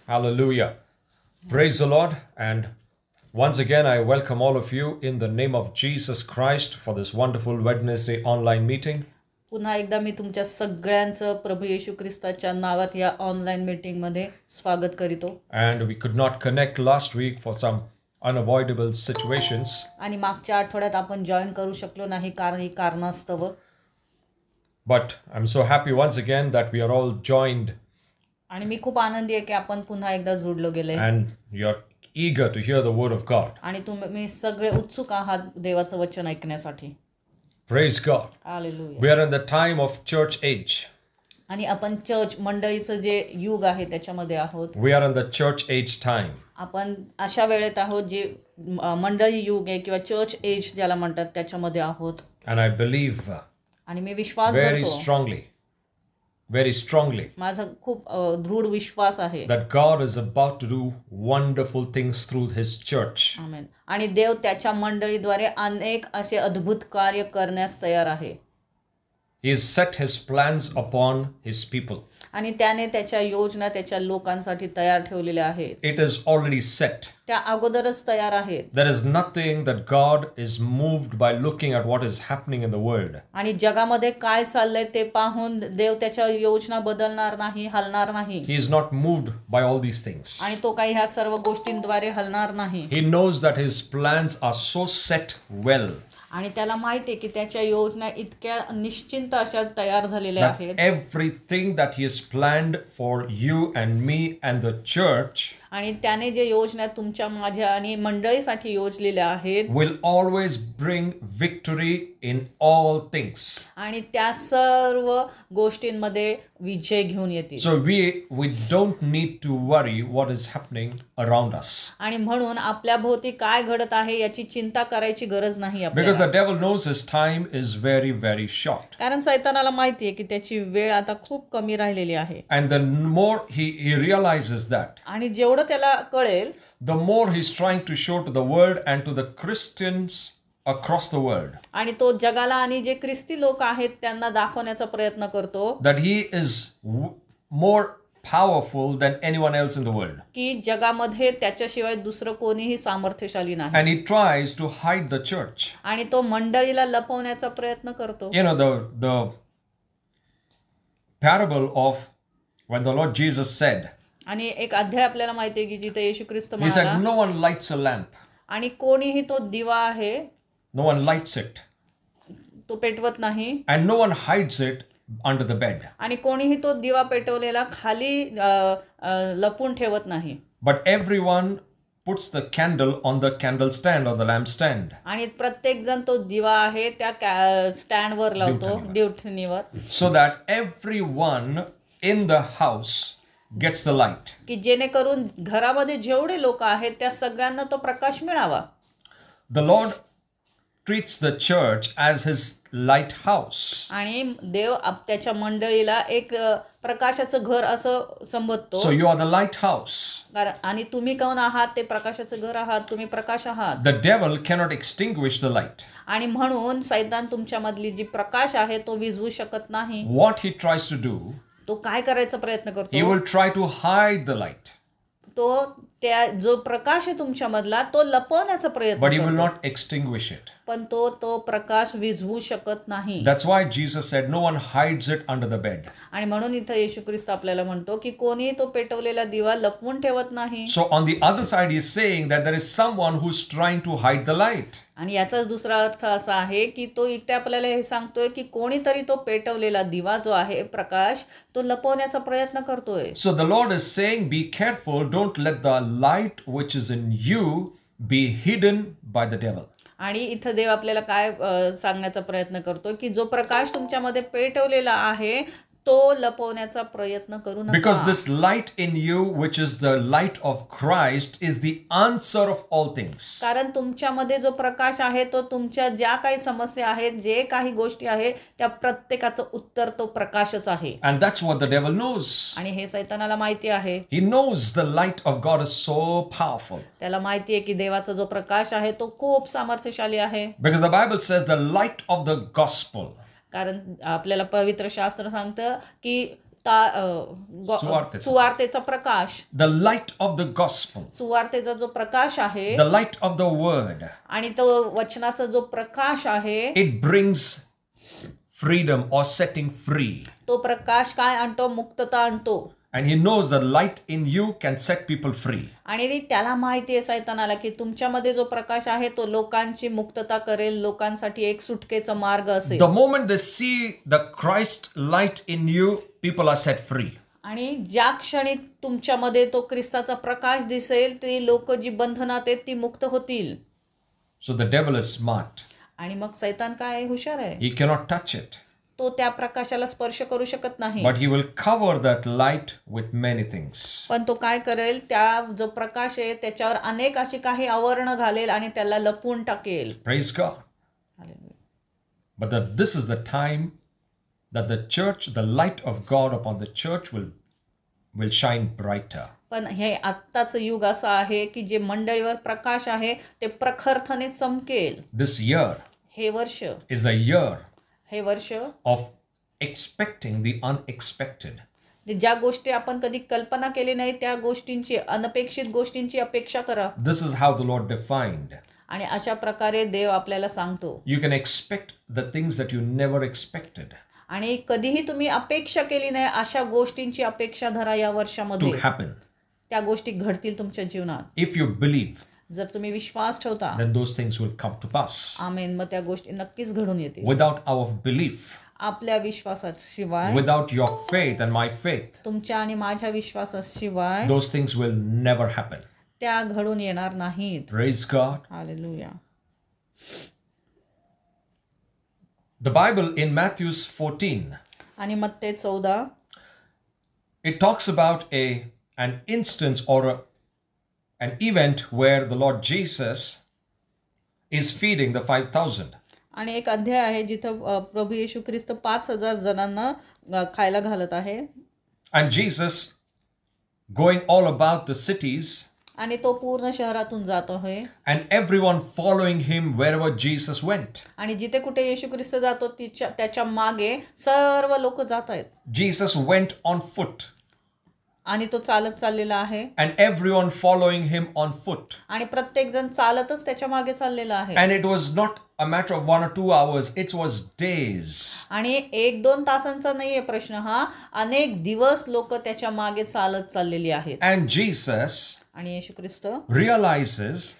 Hallelujah. Praise the Lord. And once again, I welcome all of you in the name of Jesus Christ for this wonderful Wednesday online meeting. पुन्हा एकदा मी तुमच्या सगळ्यांचं प्रभू येशू ख्रिस्ताच्या नावात या online meeting मध्ये स्वागत करीतो. And we could not connect last week for some unavoidable situations. आणि मागच्या आठवड्यात आपण जॉईन करू शकलो नाही कारण कारणास्तव. But I'm so happy once again that we are all joined. आणि मी खूप आनंदी आहे की आपण पुन्हा एकदा जोडलो गेले. And you're eager to hear the word of God. आणि तुम्ही सगळे उत्सुक आहात देवाचं वचन ऐकण्यासाठी. Praise God. Hallelujah. We are in the time of church age. आणि आपण चर्च मंडळीचं जे युग आहे त्याच्यामध्ये आहोत. We are in the church age time. आपण अशा वेळेत आहोत जे मंडळी युग आहे किंवा चर्च एज ज्याला म्हणतात त्याच्यामध्ये आहोत. And I believe आणि मी विश्वास very करतो strongly माझा खूप दृढ विश्वास आहे that God is about to do wonderful things through His church. आमेन. आणि देव त्याच्या मंडळीद्वारे अनेक असे अद्भुत कार्य करण्यास तयार आहे. He has set His plans upon His people. आणि त्याने त्याच्या योजना त्याच्या लोकांसाठी तयार ठेवलेल्या आहेत. It is already set. त्या अगोदरच तयार आहेत. There is nothing that God is moved by looking at what is happening in the world. आणि जगामध्ये काय चाललंय ते पाहून देव त्याच्या योजना बदलणार नाही, हलणार नाही. He is not moved by all these things. आणि तो काही ह्या सर्व गोष्टींद्वारे हलणार नाही. He knows that His plans are so set well. आणि त्याला माहिती आहे की त्याच्या योजना इतक्या निश्चिंत अशा तयार झालेल्या That आहेत. everything that He has planned for you and me and the church आणि त्याने जे योजना तुमच्या माझ्या आणि मंडळीसाठी योजलेल्या आहेत will always bring victory in all things. आणि त्या सर्व गोष्टींमध्ये विजय घेऊन येतील. So we don't need to worry what is happening around us. आणि म्हणून आपल्या भोवती काय घडत आहे याची चिंता करायची गरज नाही Because आपल्याला. the devil knows his time is very, very short. कारण सैतानाला माहिती आहे की त्याची वेळ आता खूप कमी राहिलेली आहे. And the more he realizes that, आणि जेवढं त्याला कळेल the more he's trying to show to the world and to the Christians across the world आणि तो जगाला आणि जे ख्रिस्ती लोक आहेत त्यांना दाखवण्याचा प्रयत्न करतो that he is more powerful than anyone else in the world. की जगामध्ये त्याच्याशिवाय दुसरं कोणीही सामर्थ्यशाली नाही. And he tries to hide the church. आणि तो मंडळीला लपवण्याचा प्रयत्न करतो. You know, the parable of when the Lord Jesus said, आणि एक अध्याय आपल्याला माहिती आहे की जिथे येशू ख्रिस्त he said, म्हणाला no one lights a lamp. आणि कोणीही तो दिवा आहे No one lights it. तो पेटवत नाही. And no one hides it under the bed. आणि कोणीही तो दिवा पेटवलेला खाली लपून ठेवत नाही. But everyone puts the candle on the candle stand or the lamp stand. आणि प्रत्येक जण तो दिवा आहे त्या स्टँडवर लावतो, दिवठणीवर. So that everyone in the house gets the light. की जेणेकरून घरामध्ये जेवढे लोक आहेत त्या सगळ्यांना तो प्रकाश मिळावा. The Lord treats the church as His lighthouse. आणि देव त्याच्या मंडळीला एक प्रकाशाचं घर असं संबोधतो. So you are the lighthouse. आणि तुम्ही कोण आहात ते प्रकाशाचं घर आहात, तुम्ही प्रकाश आहात. The devil cannot extinguish the light. आणि म्हणून सैतान तुमच्यामधली जी प्रकाश आहे तो विझवू शकत नाही. What he tries to do, तो काय करायचा प्रयत्न he करतो, will try to hide the light, तो त्या जो प्रकाश आहे तुमच्यामधला तो लपवण्याचा प्रयत्न but he will करतो. not extinguish it. पण तो प्रकाश विझवू शकत नाही. That's why Jesus said, no one hides it under the bed. आणि म्हणून इथं येशू ख्रिस्त आपल्याला म्हणतो की कोणी तो पेटवलेला दिवा लपवून ठेवत नाही. So on the other side, he's saying that there is someone who's trying to hide the light. आणि याचाच दुसरा अर्थ असा आहे की तो इथे आपल्याला हे सांगतोय की कोणीतरी तो पेटवलेला दिवा जो आहे प्रकाश तो लपवण्याचा प्रयत्न करतोय. So the Lord is saying, be careful, don't let the light which is in you be hidden by the devil. आणि इथं देव आपल्याला काय सांगण्याचा प्रयत्न करतो की जो प्रकाश तुमच्यामध्ये पेटवलेला आहे तो लपवण्याचा प्रयत्न करू नका. Because this light in you, which is the light of Christ, is the answer of all things. कारण तुमच्यामध्ये जो प्रकाश आहे तो तुमच्या ज्या काही समस्या आहेत, जे काही गोष्टी आहेत त्या प्रत्येकाचं उत्तर तो प्रकाशच आहे. And that's what the devil knows. आणि हे सैतानाला माहिती आहे. He knows the light of God is so powerful. त्याला माहिती आहे की देवाचा जो प्रकाश आहे तो खूप सामर्थ्यशाली आहे. Because the Bible says the light of the gospel. कारण आपल्याला पवित्र शास्त्र सांगतं की सुवार्तेचा. सुवार्तेचा प्रकाश, the light of the gospel, सुवार्तेचा जो प्रकाश आहे the light of the word, आणि तो वचनाचा जो प्रकाश आहे it brings freedom or setting free. तो प्रकाश काय आणतो? मुक्तता आणतो. And he knows the light in you can set people free. आणि त्याला माहिती आहे सैतानाला की तुमच्यामध्ये जो प्रकाश आहे तो लोकांची मुक्तता करेल, लोकांसाठी एक सुटकेचा मार्ग असेल. The moment they see the Christ light in you, people are set free. आणि ज्या क्षणी तुमच्यामध्ये तो ख्रिस्ताचा प्रकाश दिसेल ती लोक जी बंधनात आहेत ती मुक्त होतील. So the devil is smart. आणि मग सैतान काय हुशार आहे, He cannot touch it. तो त्या प्रकाशाला स्पर्श करू शकत नाही. But he will cover that light with many things. पण तो काय करेल, त्या जो प्रकाश आहे त्याच्यावर अनेक अशी काही आवरण घालेल आणि त्याला लपवून टाकेल. Praise God. But this is the time that the church, the light of God upon the church will shine brighter. पण हे आत्ताचं युग असं आहे की जे मंडळीवर प्रकाश आहे ते प्रखरपणे चमकेल. This year हे वर्ष is a year हे वर्ष of expecting the unexpected. ज्या गोष्टी आपण कधी कल्पना केली नाही त्या गोष्टींची, अनपेक्षित गोष्टींची अपेक्षा करा. This is how the Lord defined. आणि अशा प्रकारे देव आपल्याला सांगतो. You can expect the things that you never expected आणि कधीही तुम्ही अपेक्षा केली नाही अशा गोष्टींची अपेक्षा धरा या वर्षामध्ये. to happen. त्या गोष्टी घडतील तुमच्या जीवनात. If you believe, जर तुम्ही विश्वास ठेवता, then those things will come to pass. आमेन, मग त्या गोष्टी नक्कीच घडून येतील. Without our belief, आपल्या विश्वासाशिवाय, without your faith and my faith, तुमच्या आणि माझ्या विश्वासाशिवाय those things will never happen. त्या घडून येणार नाहीत. Praise God. Hallelujah. The Bible in Matthew 14, आणि मत्ते 14 it talks about an instance or an event where the Lord Jesus is feeding the 5,000. आणि एक अध्याय आहे जिथं प्रभू येशू ख्रिस्त 5,000 जणांना खायला घालत आहे. And Jesus going all about the cities आणि तो पूर्ण शहरातून जातो आहे. and everyone following him wherever Jesus went. आणि जिथे कुठे येशू ख्रिस्त जातो त्याच्या मागे सर्व लोक जात आहेत. Jesus went on foot आणि तो चालत चाललेला आहे. and everyone following him on foot. आणि प्रत्येक जण चालतच त्याच्या मागे चाललेला आहे. And it was not a matter of 1 or 2 hours, it was days. आणि 1-2 तासांचा नाहीये प्रश्न हा, अनेक दिवस लोक त्याच्या मागे चालत चाललेली आहेत. And Jesus आणि येशू ख्रिस्त realizes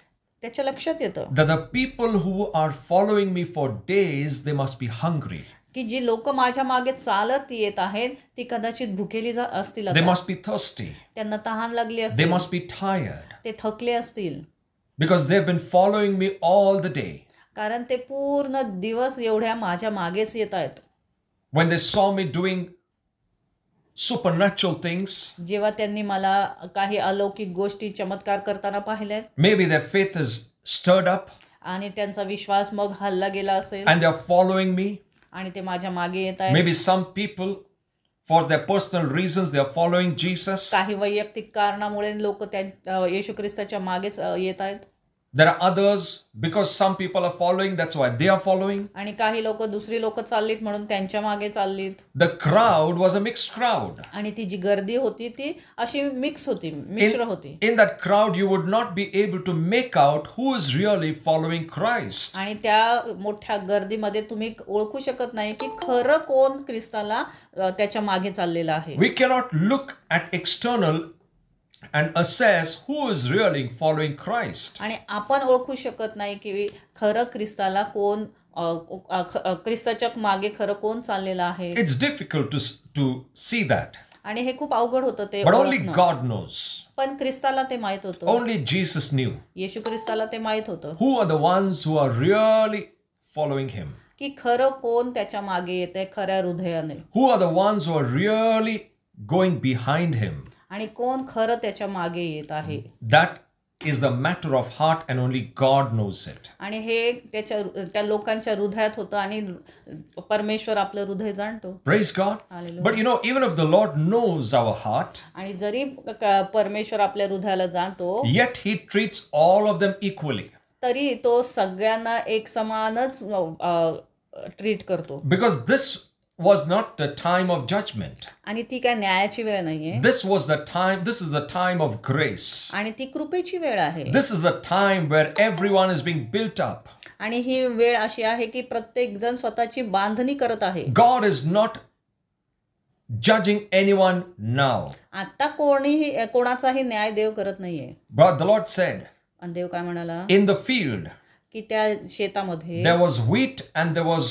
त्याच्या लक्षात येतं that the people who are following me for days, they must be hungry. की जी लोक माझ्या मागे चालत येत आहेत ती कदाचित भुकेली असतील, They must be thirsty. त्यांना तहान लागली They असेल, must be tired ते थकले असतील, because they've been following me all the day. कारण ते पूर्ण दिवस एवढ्या माझ्या मागेच येत आहेत. When they saw me doing supernatural things, जेव्हा त्यांनी मला काही अलौकिक गोष्टी चमत्कार करताना पाहिलेत, maybe their faith is stirred up आणि त्यांचा विश्वास मग हल्ला गेला असेल and they're following me. आणि ते माझ्या मागे येत आहेत. Maybe some people, for their personal reasons, they are following Jesus. काही वैयक्तिक कारणामुळे लोक त्या येशू ख्रिस्ताच्या मागेच येत आहेत. There are others, because some people are following, that's why they are following. आणि काही लोक, दुसरी लोक चाललीत म्हणून त्यांच्या मागे चाललीत. The crowd was a mixed crowd. आणि ती जी गर्दी होती ती अशी मिक्स होती, मिश्र होती. In that crowd, you would not be able to make out who is really following Christ. आणि त्या मोठ्या गर्दीमध्ये तुम्ही ओळखू शकत नाही की खरं कोण ख्रिस्ताला त्याच्या मागे चाललेलं आहे. We cannot look at external and assess who is really following Christ. आणि आपण ओळखू शकत नाही की खरं ख्रिस्ताला कोण, ख्रिस्ताच्या मागे खरं कोण चाललेलं आहे. It's difficult to see that. आणि हे खूप अवघड होतं ते But only ओळखणं. God knows. पण ख्रिस्ताला ते माहित होतं. Only Jesus knew येशू ख्रिस्ताला ते माहित होतं who are the ones who are really following him. की खरं कोण त्याच्या मागे येते खऱ्या हृदयाने, Who are the ones who are really going behind him. आणि कोण खरं त्याच्या मागे येत आहे. That is the matter of heart and only God knows it. आणि हे त्या लोकांच्या हृदयात होतं आणि परमेश्वर आपलं हृदय जाणतो. Praise God. Hallelujah. But you know, even if the Lord knows our heart, आणि जरी परमेश्वर आपल्या हृदयाला जाणतो yet he treats all of them equally. तरी तो सगळ्यांना एक समानच ट्रीट करतो. Because this was not the time of judgment. आणि ती काय न्यायाची वेळ नाहीये. This is the time of grace. आणि ती कृपेची वेळ आहे. This is the time where everyone is being built up. आणि ही वेळ अशी आहे की प्रत्येक जण स्वतःची बांधणी करत आहे. God is not judging anyone now. आता कोणाचाही न्याय देव करत नाहीये. But the Lord said, आणि देव काय म्हणाला in the field की त्या शेतामध्ये there was wheat and there was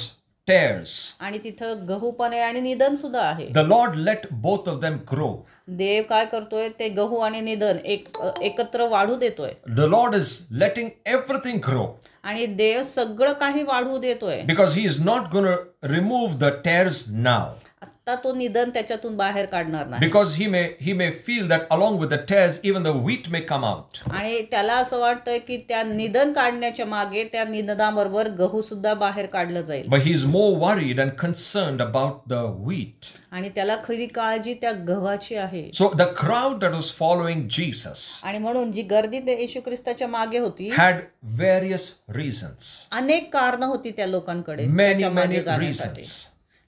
tares. आणि तिथं गहू पण आहे आणि निधन सुद्धा आहे. The Lord let both of them grow. देव काय करतोय ते गहू आणि निधन एकत्र वाढू देतोय. The Lord is letting everything grow. आणि देव सगळं काही वाढू देतोय. Because he is not going to remove the tares now. आता तो निधन त्याच्यातून बाहेर काढणार नाही. Because he may feel that along with the tares even the wheat may come out. आणि त्याला असं वाटतंय की त्या निधन काढण्याच्या मागे त्या निधनाबरोबर गहू सुद्धा बाहेर काढलं जाईल. But he is more worried and concerned about the wheat. आणि त्याला खरी काळजी त्या गव्हाची आहे. So the crowd that was following Jesus आणि म्हणून जी गर्दी येशू ख्रिस्ताच्या मागे होती had various reasons. अनेक कारणं होती त्या लोकांकडे. Many reasons.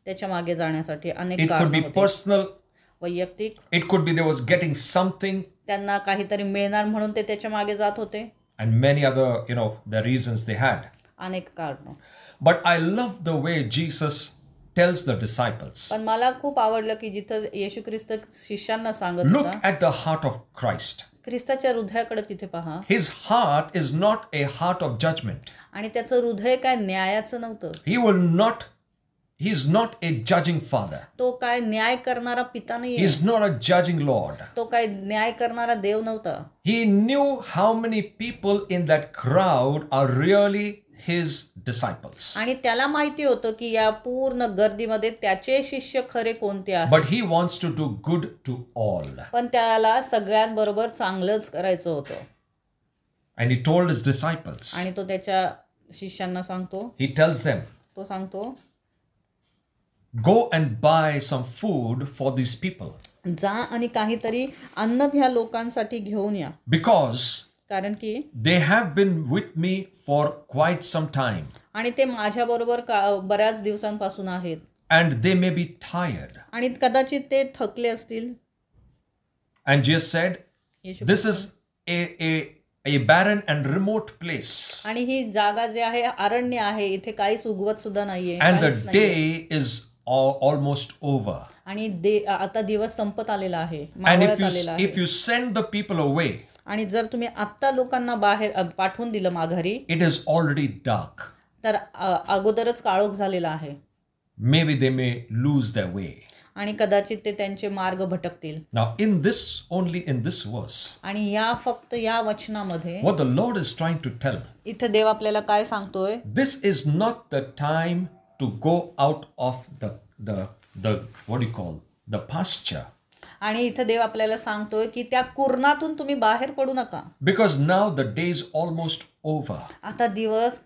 त्याच्या मागे जाण्यासाठी अनेक It could कारणं be होती. personal. वैयक्तिक. It could be they was getting something. त्यांना काहीतरी मिळणार म्हणून ते त्याच्या मागे जात होते. And many other, the reasons they had. अनेक कारणं. But I love the way Jesus tells the disciples. पण मला खूप आवडलं की जिथं येशू ख्रिस्त शिष्यांना सांगत Look होता. at the heart of Christ. ख्रिस्ताच्या हृदयाकडे तिथे पहा. His heart is not a heart of judgment. आणि त्याचं हृदय काय न्यायाचं नव्हतं. He is not a judging father. तो काय न्याय करणारा पिता He नाहीये. is not a judging Lord. तो काय न्याय करणारा देव नव्हता. He knew how many people in that crowd are really his disciples. आणि त्याला माहिती होतं की या पूर्ण गर्दीमध्ये त्याचे शिष्य खरे कोणते आहेत. But he wants to do good to all. पण त्याला सगळ्यांबरोबर चांगलंच करायचं होतं. And he told his disciples. आणि तो त्याच्या शिष्यांना सांगतो. He tells them, तो सांगतो go and buy some food for these people. जा आणि काहीतरी अन्न ह्या लोकांसाठी घेऊन या. Because कारण की they have been with me for quite some time. आणि ते माझ्या बरोबर बऱ्याच दिवसांपासून आहेत. And they may be tired. आणि कदाचित ते थकले असतील. And Jesus said, this is a barren and remote place. आणि ही जागा जी आहे अरण्य आहे. इथे काहीच उगवत सुद्धा नाहीये. And the day is almost over. आणि आता दिवस संपत आलेला आहे. And मावळत आलेला आहे. if you send the people away, आणि जर तुम्ही आत्ता लोकांना बाहेर पाठवून दिलं माघारी, it is already dark. तर अगोदरच काळोख झालेला आहे. Maybe they may lose their way. आणि कदाचित ते त्यांचे मार्ग भटकतील. Now only in this verse, आणि फक्त या वचनामध्ये what the Lord is trying to tell, इथे देव आपल्याला काय सांगतोय, this is not the time to go out of the what do you call, the pasture. आणि इथे देव आपल्याला सांगतोय की त्या कुरणातून तुम्ही बाहेर पडू नका. Because now the day is almost over. आता दिवस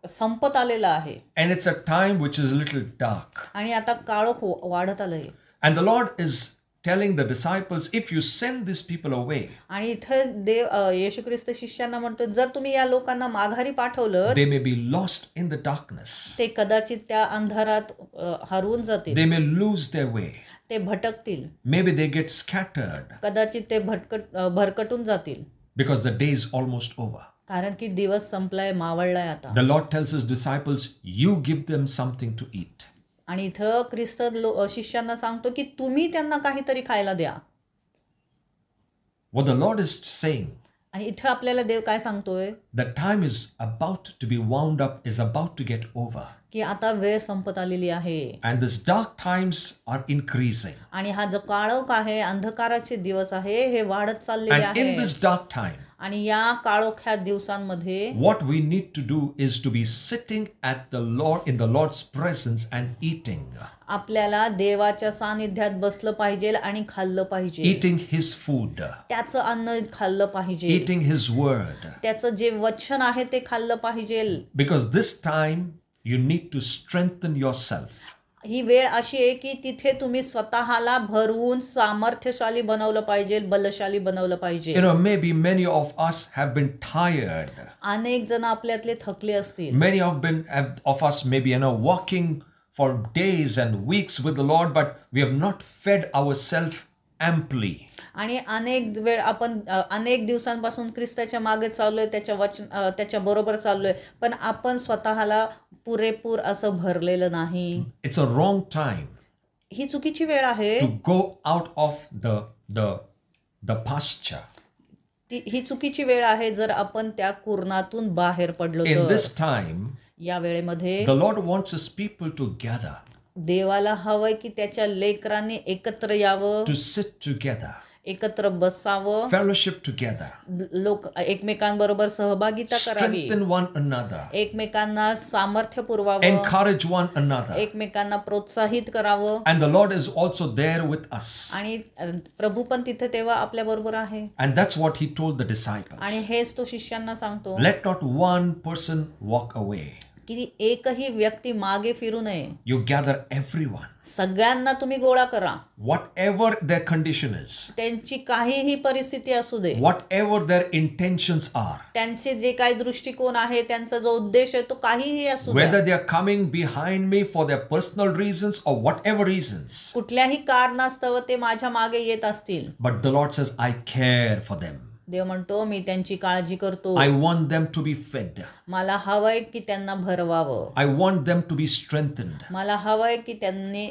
संपत आलेला आहे. And it's a time which is a little dark. आणि आता काळोख वाढत आलंय. And the Lord is telling the disciples, if you send these people away, आणि इथे देव येशू ख्रिस्त शिष्यांना म्हणतो जर तुम्ही या लोकांना माघारी पाठवलं, they may be lost in the darkness. ते कदाचित त्या अंधारात हरवून जातील. They may lose their way. ते भटकतील. Maybe they get scattered. कदाचित ते भरकटून जातील. Because the day is almost over. कारण की दिवस संपलाय, मावळलाय आता. The Lord tells his disciples, you give them something to eat. आणि इथं ख्रिस्त शिष्यांना सांगतो की तुम्ही त्यांना काहीतरी खायला द्या. What the Lord is saying, आणि इथं आपल्याला देव काय सांगतोय, the time is about to be wound up, is about to get over. की आता वेळ संपत आलेली आहे. And these dark times are increasing. आणि हा जो काळोख आहे, अंधकाराचे दिवस आहे, हे वाढत चाललेले And in आहे. this dark time, आणि या काळोख्या दिवसांमध्ये what we need to do is to be sitting at in the Lord's presence and eating. आपल्याला देवाच्या सानिध्यात बसलं पाहिजे आणि खाल्लं पाहिजे. Eating his food. त्याचं अन्न खाल्लं पाहिजे. Eating his word. त्याचं जे वचन आहे ते खाल्लं पाहिजे. Because this time you need to strengthen yourself. ही वेळ अशी आहे की तिथे तुम्ही स्वतःला भरवून सामर्थ्यशाली बनवलं पाहिजे, बलशाली बनवलं पाहिजे. Maybe many of us have been tired. अनेक जण आपल्यातले थकले असतील. Many of us maybe walking for days and weeks with the Lord, but we have not fed ourselves amply. आणि अनेक वेळ आपण अनेक दिवसांपासून ख्रिस्ताच्या मागे चाललोय, त्याच्या बरोबर चाललोय, पण आपण स्वतःला पुरेपूर असं भरलेलं नाही. It's a wrong time ही चुकीची वेळ आहे. to go out of the pasture. ही चुकीची वेळ आहे जर आपण त्या कुरणातून बाहेर पडलो In तर. this time, या वेळेमध्ये the Lord wants His people to gather, देवाला हवंय की त्याच्या लेकरांनी एकत्र यावं, to sit together, एकत्र बसावं, fellowship together, लोक एकमेकांबरोबर सहभागिता करावी, strengthen one another, एकमेकांना सामर्थ्य पुरवावं, encourage one another. एकमेकांना प्रोत्साहित करावं. And the Lord is also there with us. आणि प्रभू पण तिथे तेव्हा आपल्या बरोबर आहे. And that's what He told the disciples. आणि हेच तो शिष्यांना सांगतो Let not one person walk away. की एकही व्यक्ती मागे फिरू नये. You gather everyone, सगळ्यांना तुम्ही गोळा करा. whatever their condition is, त्यांची काहीही परिस्थिती असू दे, whatever their intentions are, त्यांचे जे काही दृष्टिकोन आहे, त्यांचा जो उद्देश आहे तो काहीही असू दे, whether they are coming behind me for their personal reasons or whatever reasons. कुठल्याही कारणास्तव ते माझ्या मागे येत असतील, But the Lord says, I care for them. देव म्हणतो मी त्यांची काळजी करतो. I want them to be fed. मला हवंय की त्यांना भरवावं. I want them to be strengthened. मला हवंय की त्यांनी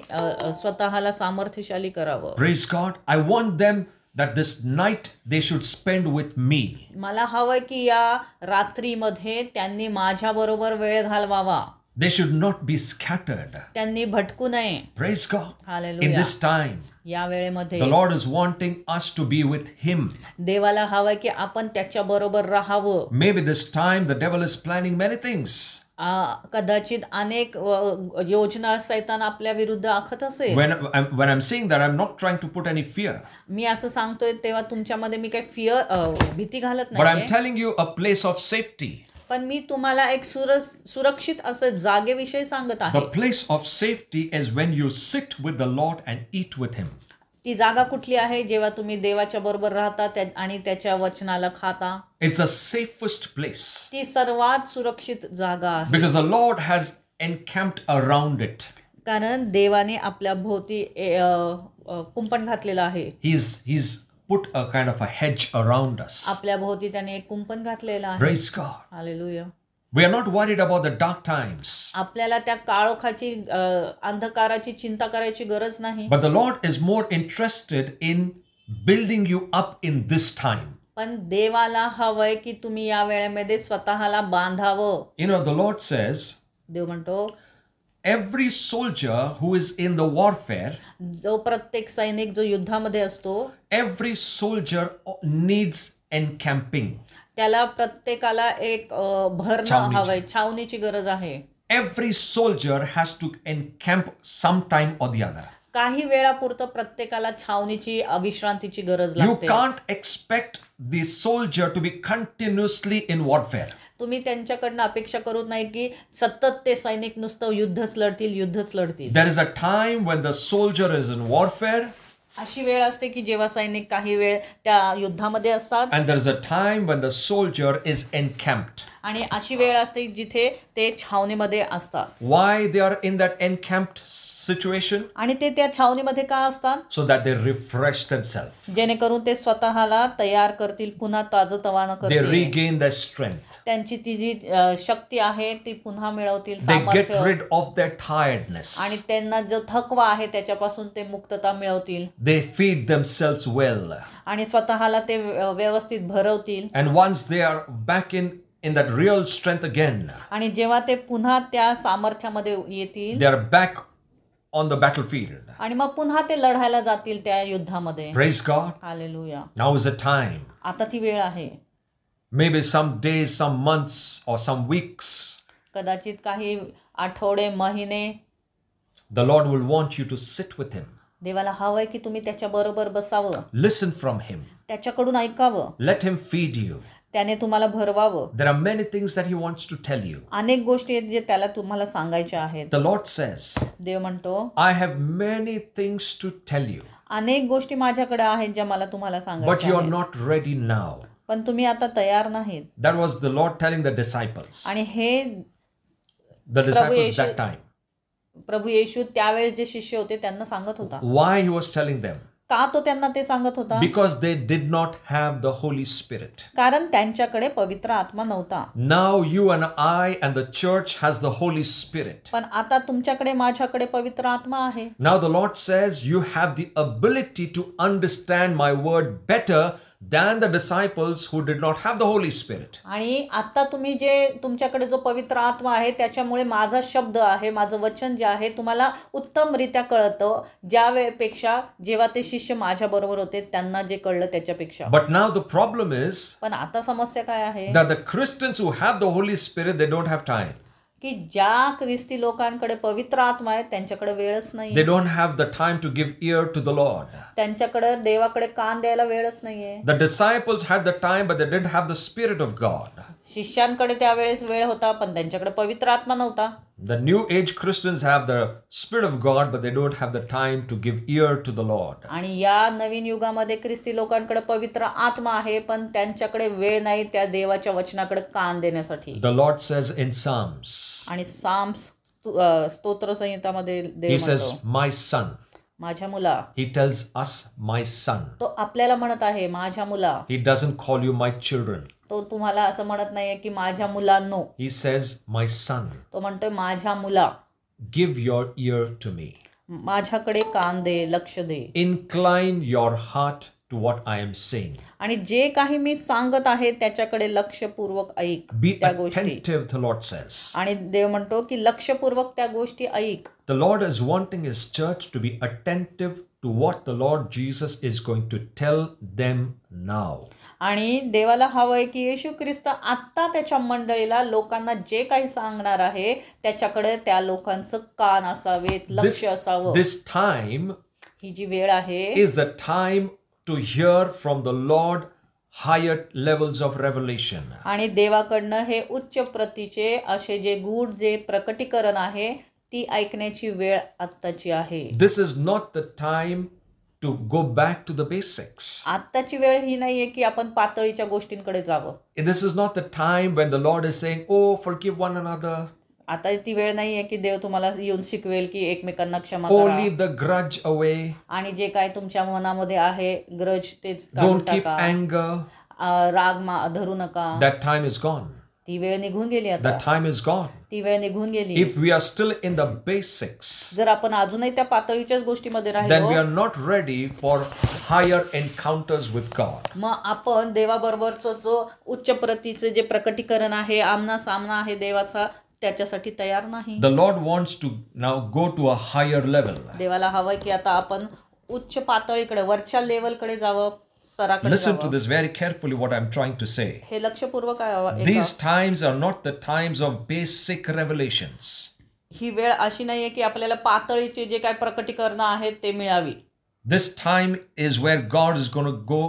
स्वतःला सामर्थ्यशाली करावं. Praise God. I want them that this night they should spend with me. मला हवंय की या रात्रीमध्ये त्यांनी माझ्या बरोबर वेळ घालवावा. They should not be scattered. त्यांनी भटकू नये. Praise God. In hallelujah. this time, या वेळेमध्ये the Lord is wanting us to be with Him. देवाला हवंय की आपण त्याच्या बरोबर राहावं. Maybe this time the devil is planning many things. कदाचित अनेक योजना सैतान आपल्या विरुद्ध आखत असेल. When I'm saying that, I'm not trying to put any fear. मी असं सांगतोय तेव्हा तुमच्यामध्ये मी काही भीती घालत But I'm नाही, telling you a place of safety. पण मी तुम्हाला एक सुरक्षित असं जागेविषयी सांगत The आहे. place of safety is when you sit with the Lord and eat with Him. ती जागा कुठली आहे? जेव्हा तुम्ही देवाच्या बरोबर राहता आणि त्याच्या वचनाला खाता. It's the safest place ती सर्वात सुरक्षित जागा आहे. because the Lord has encamped around it. कारण देवाने आपल्या भोवती कुंपण घातलेलं आहे. He's put a kind of a hedge around us. आपल्या भोवती त्याने एक कुंपण घातलेलं आहे. Praise God. Hallelujah. We are not worried about the dark times. आपल्याला त्या काळोखाची अंधकाराची चिंता करायची गरज नाही. But the Lord is more interested in building you up in this time. पण देवाला हवंय की तुम्ही या वेळेमध्ये स्वतःला बांधावं. You know, the Lord says, देव म्हणतो every soldier who is in the warfare, जो प्रत्येक सैनिक जो युद्धामध्ये असतो, every soldier needs encamping. त्याला प्रत्येकाला एक भरणं हवंय, छावणीची गरज आहे. Every soldier has to encamp sometime or the other. काही वेळापुरतं प्रत्येकाला छावणीची विश्रांतीची गरज You लागते. can't expect the soldier to be continuously in warfare. तुम्ही त्यांच्याकडनं अपेक्षा करू नाही की सतत ते सैनिक नुसतं युद्धच लढतील. There is a time when the soldier is in warfare. अशी वेळ असते की जेव्हा सैनिक काही वेळ त्या युद्धामध्ये असतात. And there is a time when the soldier is encamped. आणि अशी वेळ असते जिथे ते छावणीमध्ये असतात. Why they are in that encamped situation? आणि ते त्या छावणीमध्ये का असतात? So that they refresh themselves. जेणेकरून ते स्वतःला तयार करतील, पुन्हा ताजतवानं They करतील. regain their strength. त्यांची ती जी शक्ती आहे ती पुन्हा मिळवतील, They get सामर्थ्य. rid of their tiredness. आणि त्यांना जो थकवा आहे त्याच्यापासून ते मुक्तता मिळवतील. They feed themselves well. आणि स्वतःला ते व्यवस्थित भरवतील. And once they are back in that real strength again, आणि जेव्हा ते पुन्हा त्या सामर्थ्यामध्ये येतील, they are back on the battlefield. आणि मग पुन्हा ते लढायला जातील त्या युद्धामध्ये. Praise God. Hallelujah. Now is the time. आता ती वेळ आहे. Maybe some days, some months, or some weeks, कदाचित काही आठवडे, महिने the Lord will want you to sit with Him. देवाला हवंय की तुम्ही त्याच्या बरोबर बसावं, Listen from Him. त्याच्याकडून ऐकावं, Let Him feed you. त्याने तुम्हाला भरवावं. There are many things that He wants to tell you. अनेक गोष्टी आहेत जे त्याला तुम्हाला सांगायच्या आहेत. The Lord says, देव म्हणतो I have many things to tell you, अनेक गोष्टी माझ्याकडे आहेत ज्या मला तुम्हाला but सांगायच्या you are आहेत, not ready now. पण तुम्ही आता तयार नाहीत. That was the Lord telling the disciples. आणि हे The disciples Yeshu- that time. प्रभू येशू त्यावेळेस जे शिष्य होते त्यांना सांगत होता. Why he was telling them? का तो त्यांना ते सांगत होता? Because they did not have the Holy Spirit. कारण त्यांच्याकडे पवित्र आत्मा नव्हता. Now you and I and the church has the Holy Spirit. पण आता तुमच्याकडे माझ्याकडे पवित्र आत्मा आहे. Now the Lord says you have the ability to understand my word better than the disciples who did not have the Holy Spirit. आणि आता तुम्ही जे तुमच्याकडे जो पवित्र आत्मा आहे त्याच्यामुळे माझा शब्द आहे, माझं वचन जे आहे तुम्हाला उत्तमरित्या कळतं ज्या वेळेपेक्षा जेव्हा ते शिष्य माझ्या बरोबर होते त्यांना जे कळलं त्याच्यापेक्षा. But now the problem is पण आता समस्या काय आहे that the Christians who have the Holy Spirit, they don't have time. की ज्या ख्रिस्ती लोकांकडे पवित्र आत्मा आहे त्यांच्याकडे वेळच नाही. They don't have the time to give ear to the Lord. त्यांच्याकडे देवाकडे कान द्यायला वेळच नाहीये. The disciples had the time, but they didn't have the Spirit of God. शिष्यांकडे त्यावेळेस वेळ होता पण त्यांच्याकडे पवित्र आत्मा नव्हता. The new age Christians have the Spirit of God, but they don't have the time to give ear to the Lord. आणि या नवीन युगामध्ये ख्रिस्ती लोकांकडे पवित्र आत्मा आहे पण त्यांच्याकडे वेळ नाही त्या देवाच्या वचनाकडे कान देण्यासाठी. The Lord says in Psalms, आणि साम्स स्तोत्र संहितामध्ये देव He says, म्हणतो my son. माझ्या मुला. He tells us, my son. तो आपल्याला म्हणत आहे माझ्या मुला. He doesn't call you my children. तो तुम्हाला असं म्हणत नाहीये की माझ्या मुलांनो. He says, my son. तो म्हणतोय माझ्या मुला. Give your ear to me. माझ्याकडे कान दे, लक्ष दे. Incline your heart to what I am saying. आणि जे काही मी सांगत आहे त्याच्याकडे लक्षपूर्वक ऐक. Be त्या गोष्टी. attentive, the Lord says. आणि देव म्हणतो की लक्षपूर्वक त्या गोष्टी ऐक. The Lord is wanting His church to be attentive to what the Lord Jesus is going to tell them now. आणि देवाला हवंय की येशू ख्रिस्त आत्ता त्याच्या मंडळीला लोकांना जे काही सांगणार आहे त्याच्याकडे त्या लोकांचं कान असावेत, लक्ष असावं. This time ही जी वेळ आहे is the time to hear from the Lord higher levels of revelation. आणि देवाकडनं हे उच्च प्रतीचे असे जे गूढ जे प्रकटीकरण आहे ती ऐकण्याची वेळ आत्ताची आहे. This is not the time to go back to the basics. आत्ताची वेळ ही नाहीये की आपण पातळीच्या गोष्टींकडे जावं. This is not the time when the Lord is saying, oh, forgive one another. आता ती वेळ नाहीये की देव तुम्हाला येऊन शिकवेल की एकमेकांना क्षमा Oh, करा. leave the grudge away. आणि जे काय तुमच्या मनामध्ये आहे ग्रज तेच Don't काढून keep टाका. anger. राग धरू नका. That time is gone. ती वेळ निघून गेली आता. That time is gone. ती वेळ निघून गेली. If we are still in the basics, जर आपण अजूनही त्या पातळीच्याच गोष्टीमध्ये then we राहिलो are not ready for higher encounters with God. मग आपण देवाबरोबरचं जो उच्च प्रतीचे जे प्रकटीकरण आहे आमना सामना आहे देवाचा त्याच्यासाठी तयार नाही. The Lord wants to now go to a higher level. देवाला हवंय की आता आपण उच्च पातळीकडे वरच्या लेवलकडे जावं, स्तराकडे Listen to जावं. this very carefully, what I'm trying to say. हे लक्षपूर्वक ऐका. These times are not the times of basic revelations. ही वेळ अशी नाहीये की आपल्याला पातळीचे जे काय प्रकटीकरण आहेत ते मिळावी. This time is where God is going to go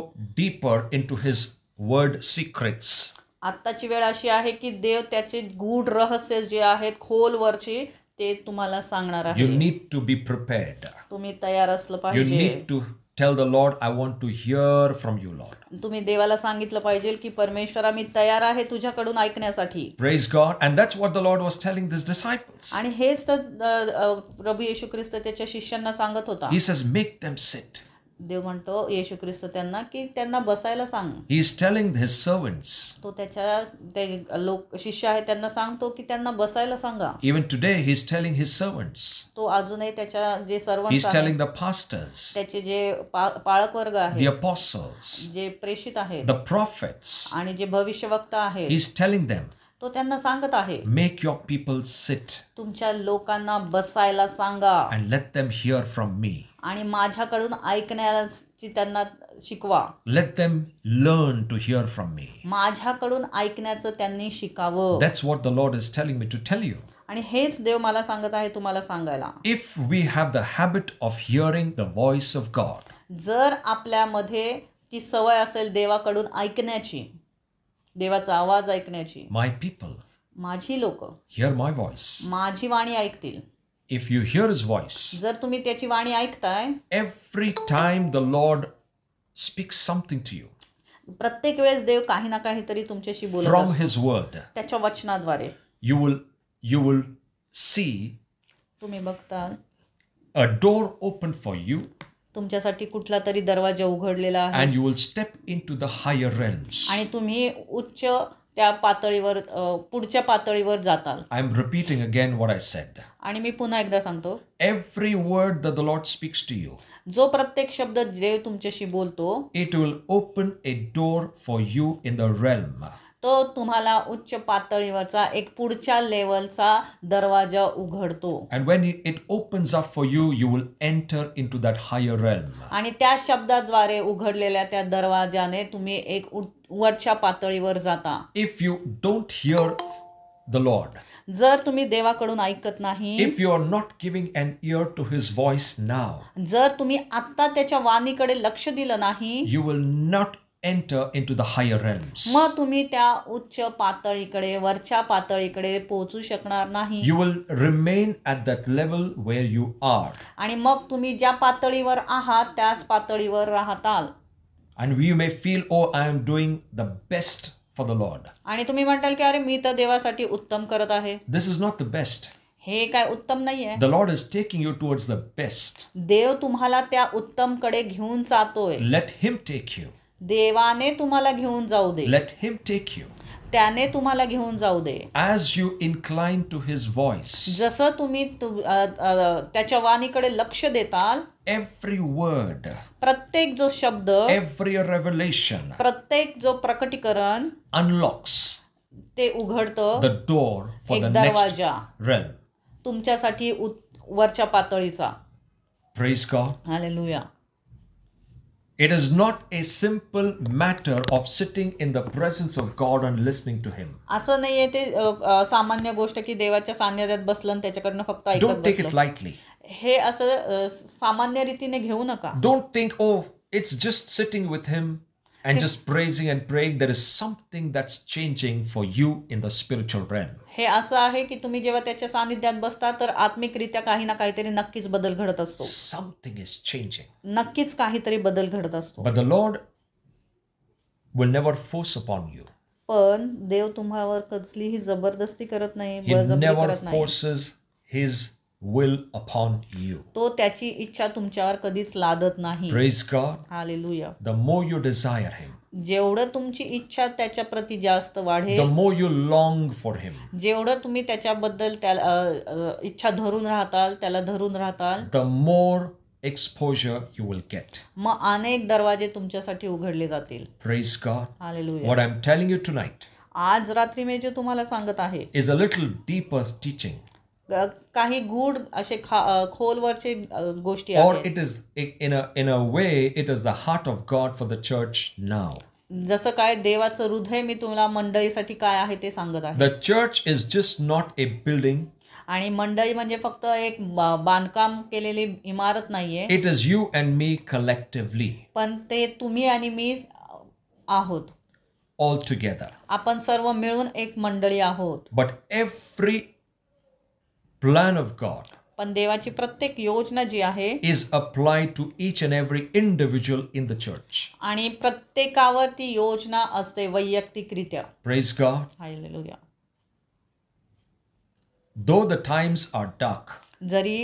deeper into His word secrets. आत्ताची वेळ अशी आहे की देव त्याचे गूढ रहस्य जे आहेत खोलवरची ते तुम्हाला सांगणार You आहे. need to be prepared. तुम्ही तयार असलं You पाहिजे. need to tell the Lord, I want to hear from you, Lord. तुम्ही देवाला सांगितलं पाहिजे की परमेश्वरा मी तयार आहे तुझ्याकडून ऐकण्यासाठी. Praise God. And that's what the Lord was telling these disciples. आणि हेच तर प्रभू येशू ख्रिस्त त्याच्या शिष्यांना सांगत होता. He says, make them sit. देव म्हणतो येशू ख्रिस्त त्यांना की त्यांना बसायला सांग. He is telling his servants. तो त्याच्या ते लोक शिष्य आहेत त्यांना सांगतो की त्यांना बसायला सांगा. Even today, he's telling his servants. तो अजूनही त्याच्या जे He's servant telling the pastors, त्याचे जे पाळक वर्ग the आहे apostles, जे प्रेषित आहेत the prophets. आणि जे भविष्यवक्ता आहेत He's telling them, तो त्यांना सांगत आहे make your people sit तुमच्या लोकांना बसायला सांगा and let them hear from me. आणि माझ्याकडून ऐकण्याची त्यांना शिकवा. Let them learn to hear from me. माझ्याकडून ऐकण्याचं त्यांनी शिकावं. That's what the Lord is telling me to tell you. आणि हेच देव मला सांगत आहे तुम्हाला सांगायला. If we have the habit of hearing the voice of God, जर आपल्यामध्ये ती सवय असेल देवाकडून ऐकण्याची, देवाचा आवाज ऐकण्याची, my people, माझी लोक hear my voice. माझी वाणी ऐकतील. If you hear his voice, जर तुम्ही त्याची वाणी ऐकताय, every time the Lord speaks something to you प्रत्येक वेळेस देव काही ना काहीतरी तुमच्याशी बोलत from असतो. his word, त्याच्या वचनाद्वारे you will see तुम्ही बघताल a door open for you, तुमच्यासाठी कुठला तरी दरवाजा उघडलेला आहे and you will step into the higher realms. आणि तुम्ही उच्च त्या पातळीवर पुढच्या पातळीवर जाताल. I'm repeating again what I said. आणि मी पुन्हा एकदा सांगतो, Every word that the Lord speaks to you, जो प्रत्येक शब्द देव तुमच्याशी बोलतो it will open a door for you in the realm. तो तुम्हाला उच्च पातळीवरचा एक पुढच्या लेवलचा दरवाजा उघडतो. And when it opens up for you, you will enter into that higher realm. आणि त्या शब्दाद्वारे उघडलेल्या त्या दरवाजाने तुम्ही एक वरच्या पातळीवर जाता. If you don't hear the Lord, जर तुम्ही देवाकडून ऐकत नाही, if you are not giving an ear to his voice now, जर तुम्ही आत्ता त्याच्या वाणीकडे लक्ष दिलं नाही, you will not enter into the higher realms. मग तुम्ही त्या उच्च पातळीकडे वरच्या पातळीकडे पोहोचू शकणार नाही. You will remain at that level where you are. आणि मग तुम्ही ज्या पातळीवर आहात त्याच पातळीवर राहताल. And you may feel, oh, I am doing the best for the Lord. आणि तुम्ही म्हणताल की अरे मी तर देवासाठी उत्तम करत आहे. This is not the best. हे काय उत्तम नाहीये. The Lord is taking you towards the best. देव तुम्हाला त्या उत्तमकडे घेऊन जातोय. Let him take you. देवाने तुम्हाला घेऊन जाऊ दे. Let him take you. त्याने तुम्हाला घेऊन जाऊ दे. As you incline to his voice, जसं तुम्ही त्याच्या वाणीकडे लक्ष देताल, every word, प्रत्येक जो शब्द, every revelation प्रत्येक जो प्रकटीकरण unlocks ते उघडतं the door for एक the next दरवाजा realm. तुमच्यासाठी वरच्या पातळीचा. Praise God. Hallelujah. It is not a simple matter of sitting in the presence of God and listening to him. असं नाहीये ते सामान्य गोष्ट की देवाच्या सान्निध्यात बसलं आणि त्याच्याकडनं फक्त ऐकत Don't take it बसलं. lightly. हे असं सामान्य रीतीने घेऊ नका. Don't think, oh, it's just sitting with him and just praising and praying. There is something that's changing for you in the spiritual realm. हे असं आहे की तुम्ही जेव्हा त्याच्या सानिध्यात बसता तर आत्मिकरित्या काही ना काहीतरी नक्कीच बदल घडत असतो. Something is changing. नक्कीच काहीतरी बदल घडत असतो. But the Lord will never force upon you. पण देव तुम्हावर कसलीही जबरदस्ती करत नाही, He बळजबरी never करत नाही. forces his will upon you. तो त्याची इच्छा तुमच्यावर कधीच लादत नाही. Praise God. Hallelujah. The more you desire him, जेवढं तुमची इच्छा त्याच्या प्रती जास्त the वाढेल, more you long for him, जेवढं तुम्ही त्याच्याबद्दल त्याला इच्छा धरून राहताल, त्याला धरून राहताल, the more exposure you will get. मग अनेक दरवाजे तुमच्यासाठी उघडले जातील. Praise God. Hallelujah. What I'm telling you tonight आज रात्री मी जे तुम्हाला सांगत आहे, is a little deeper teaching, काही गूढ असे खोलवरचे गोष्टी or आहेत. it is in a way it is the heart of God for the church now. जसं काय देवाचं हृदय मी तुम्हाला मंडळीसाठी काय आहे ते सांगत आहे. The church is just not a building. आणि मंडळी म्हणजे फक्त एक बांधकाम केलेली इमारत नाहीये, It is you and me collectively, पण ते तुम्ही आणि मी आहोत. all together. आपण सर्व मिळून एक मंडळी आहोत. But every plan of God पण देवाची प्रत्येक योजना जी आहे is applied to each and every individual in the church. आणि प्रत्येकावर ती योजना असते वैयक्तिकरित्या. Praise God. Hallelujah. Though the times are dark, जरी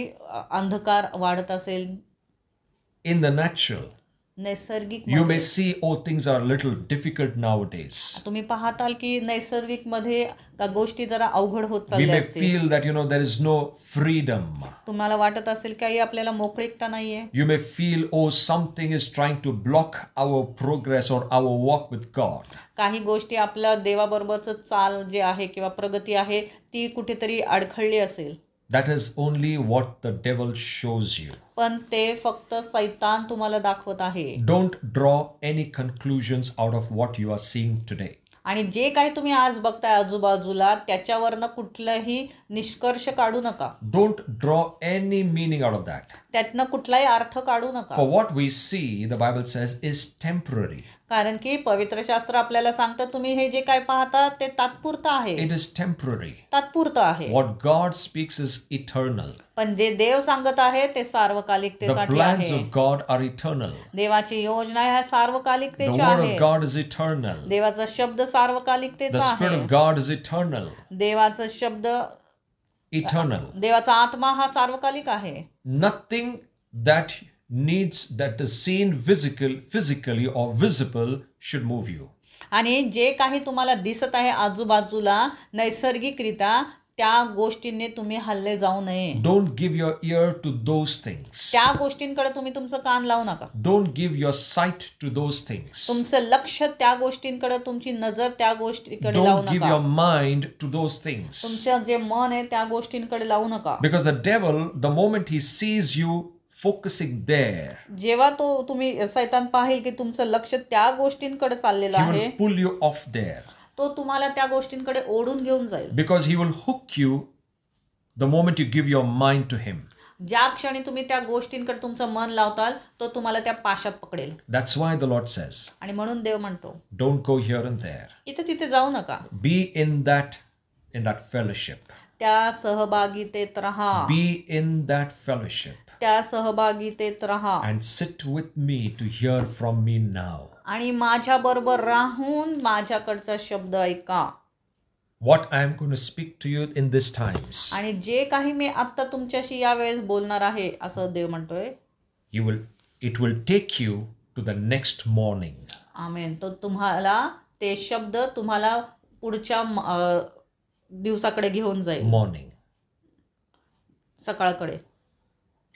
अंधकार वाढत असेल in the natural, नैसर्गिक you may मध्ये, see, oh, things are a little difficult nowadays. तुम्ही पाहताल की नैसर्गिक मध्ये त्या गोष्टी जरा अवघड होत We चालल्या may असतील. feel that, there is no freedom. तुम्हाला वाटत असेल काही आपल्याला मोकळीकता नाहीये. You may feel, oh, something is trying to block our progress or our walk with God. काही गोष्टी आपल्या देवाबरोबरचं चाल जे आहे किंवा प्रगती आहे ती कुठेतरी अडखळली असेल. That is only what the devil shows you. पण ते फक्त सैतान तुम्हाला दाखवत आहे. Don't draw any conclusions out of what you are seeing today. आणि जे काही तुम्ही आज बघताय आजूबाजूला त्याच्यावरनं कुठलाही निष्कर्ष काढू नका. Don't draw any meaning out of that. त्यातनं कुठलाही अर्थ काढू नका. For what we see, the Bible says, is temporary. कारण की पवित्र शास्त्र आपल्याला सांगतं तुम्ही हे जे काय पाहता ते तात्पुरतं आहे. It is temporary. तात्पुरतं आहे. What God speaks is eternal. पण जे देव सांगत आहे ते The सार्वकालिकतेसाठी plans आहे. of God are eternal. देवाची योजना ह्या The सार्वकालिकतेच्या word आहे. of God is eternal. देवाचा शब्द The सार्वकालिकतेचा Spirit आहे. of God is eternal. देवाचा शब्द eternal. देवाचा आत्मा हा सार्वकालिक आहे. Nothing that is seen physically or visible should move you. आणि जे काही तुम्हाला दिसत आहे आजूबाजूला नैसर्गिकरित्या त्या गोष्टींनी तुम्ही हल्ले जाऊ नये. Don't give your ear to those things. त्या गोष्टींकडे तुम्ही तुमचं कान लावू नका. Don't give your sight to those things. तुमचं लक्ष त्या गोष्टींकडे, तुमची नजर त्या गोष्टीकडे लावू Don't give नका. your mind to those things. तुमचं जे मन आहे त्या गोष्टींकडे लावू नका. Because the devil, the moment he sees you focusing there, जेव्हा तुम्ही सैतान पाहिल की तुमचं लक्ष त्या गोष्टींकडे चाललेलं he आहे, will pull you off there. तो तुम्हाला त्या गोष्टींकडे ओढून घेऊन जाईल. Because he will hook you the moment you give your mind to him. ज्या क्षणी तुम्ही त्या गोष्टींकडे तुमचं मन लावताल तो तुम्हाला त्या पाशात पकडेल. That's why the Lord says, आणि म्हणून देव म्हणतो, don't go here and there. इथे तिथे जाऊ नका. Be in that fellowship. त्या सहभागितेत राहा. Be in that fellowship. त्या सहभागितेत राहा. And sit with me to hear from me now. आणि माझ्या बरोबर राहून माझ्याकडचा शब्द ऐका. What I am going to speak to you in these times, आणि जे काही मी आता तुमच्याशी यावेळेस बोलणार आहे असं देव म्हणतोय, it will take you to the next morning. आमेन. तो तुम्हाला ते शब्द तुम्हाला पुढच्या दिवसाकडे घेऊन जाईल. Morning. सकाळकडे.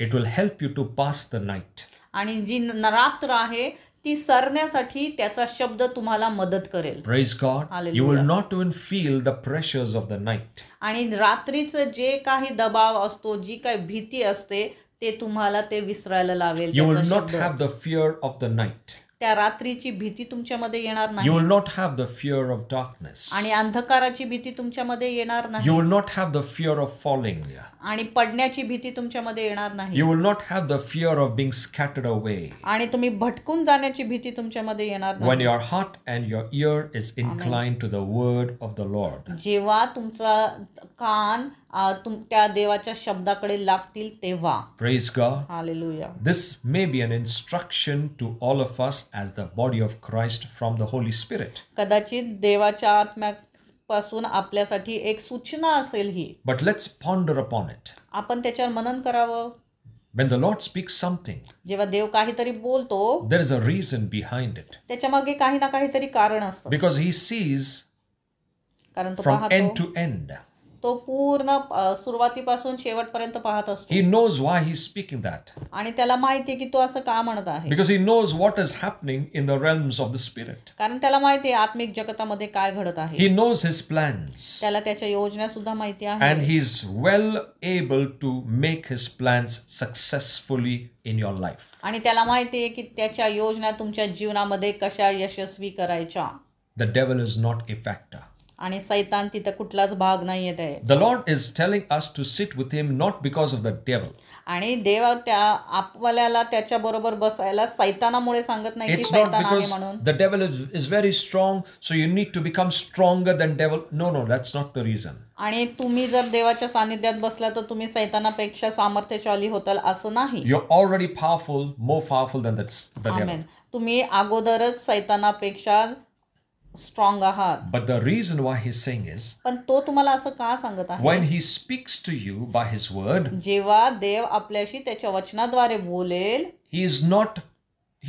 It will help you to pass the night. आणि जी रात्र आहे ती सरण्यासाठी त्याचा शब्द तुम्हाला मदत करेल. Praise God. Hallelujah. You will not even feel the pressures of the night. आणि रात्रीचं जे काही दबाव असतो, जी काही भीती असते, ते तुम्हाला ते विसरायला लावेल. You will त्याचा not शब्द. have the fear of the night. त्या रात्रीची भीती तुमच्यामध्ये येणार You नाही. will not have the fear of darkness. आणि अंधकाराची भीती तुमच्यामध्ये येणार नाही. You will not have the fear of falling. आणि पडण्याची भीती तुमच्यामध्ये येणार नाही. You will not have the fear of being scattered away. आणि तुम्ही भटकून जाण्याची भीती तुमच्यामध्ये येणार When नाही. your heart and your ear is inclined to the word of the Lord. जेव्हा तुमचा कान त्या देवाच्या शब्दाकडे लागतील तेव्हा. Praise God. Hallelujah. This may be an instruction to all of us as the body of Christ from the Holy Spirit. कदाचित देवाच्या आत्म्यापासून आपल्यासाठी एक सूचना असेल ही. But let's ponder upon it. आपण त्याच्यावर मनन करावं. When the Lord speaks something, जेव्हा देव काहीतरी बोलतो there is a reason behind it. त्याच्या मागे काही ना काहीतरी कारण असतं. Because he sees कारण तो from end पाहतो, to end. तो पूर्ण सुरुवातीपासून शेवटपर्यंत पाहत असतो. He knows why he's speaking that. आणि त्याला माहिती आहे की तो असं का म्हणत आहे. Because he knows what is happening in the realms of the Spirit. कारण त्याला माहिती आहे आत्मिक जगतामध्ये काय घडत आहे. He knows his plans. त्याला त्याच्या योजना सुद्धा माहिती And आहे. he's well able to make his plans successfully in your life. आणि त्याला माहिती आहे की त्याच्या योजना तुमच्या जीवनामध्ये कशा यशस्वी करायच्या. The devil is not a factor. आणि सैतान तिथं कुठलाच भाग नाही येत आहे. The Lord is telling us to sit with him not because of the devil. आणि देव त्या आपल्याला त्याच्या बरोबर बसायला सैतानामुळे सांगत नाही की It's not सैतान आहे because म्हणून. the devil is very strong, so you need to become stronger than devil. No, that's not the reason. आणि तुम्ही जर देवाच्या सानिध्यात बसला तर तुम्ही सैतानापेक्षा सामर्थ्यशाली होताल असं नाही. You're already powerful, more powerful than the devil. आमेन. तुम्ही अगोदरच सैतानापेक्षा स्ट्रॉंग आहात. But the reason why he's saying is, पण तो तुम्हाला असं का सांगत आहे. when he speaks to you by his word, जेव्हा देव आपल्याशी त्याच्या वचनाद्वारे बोलेल, he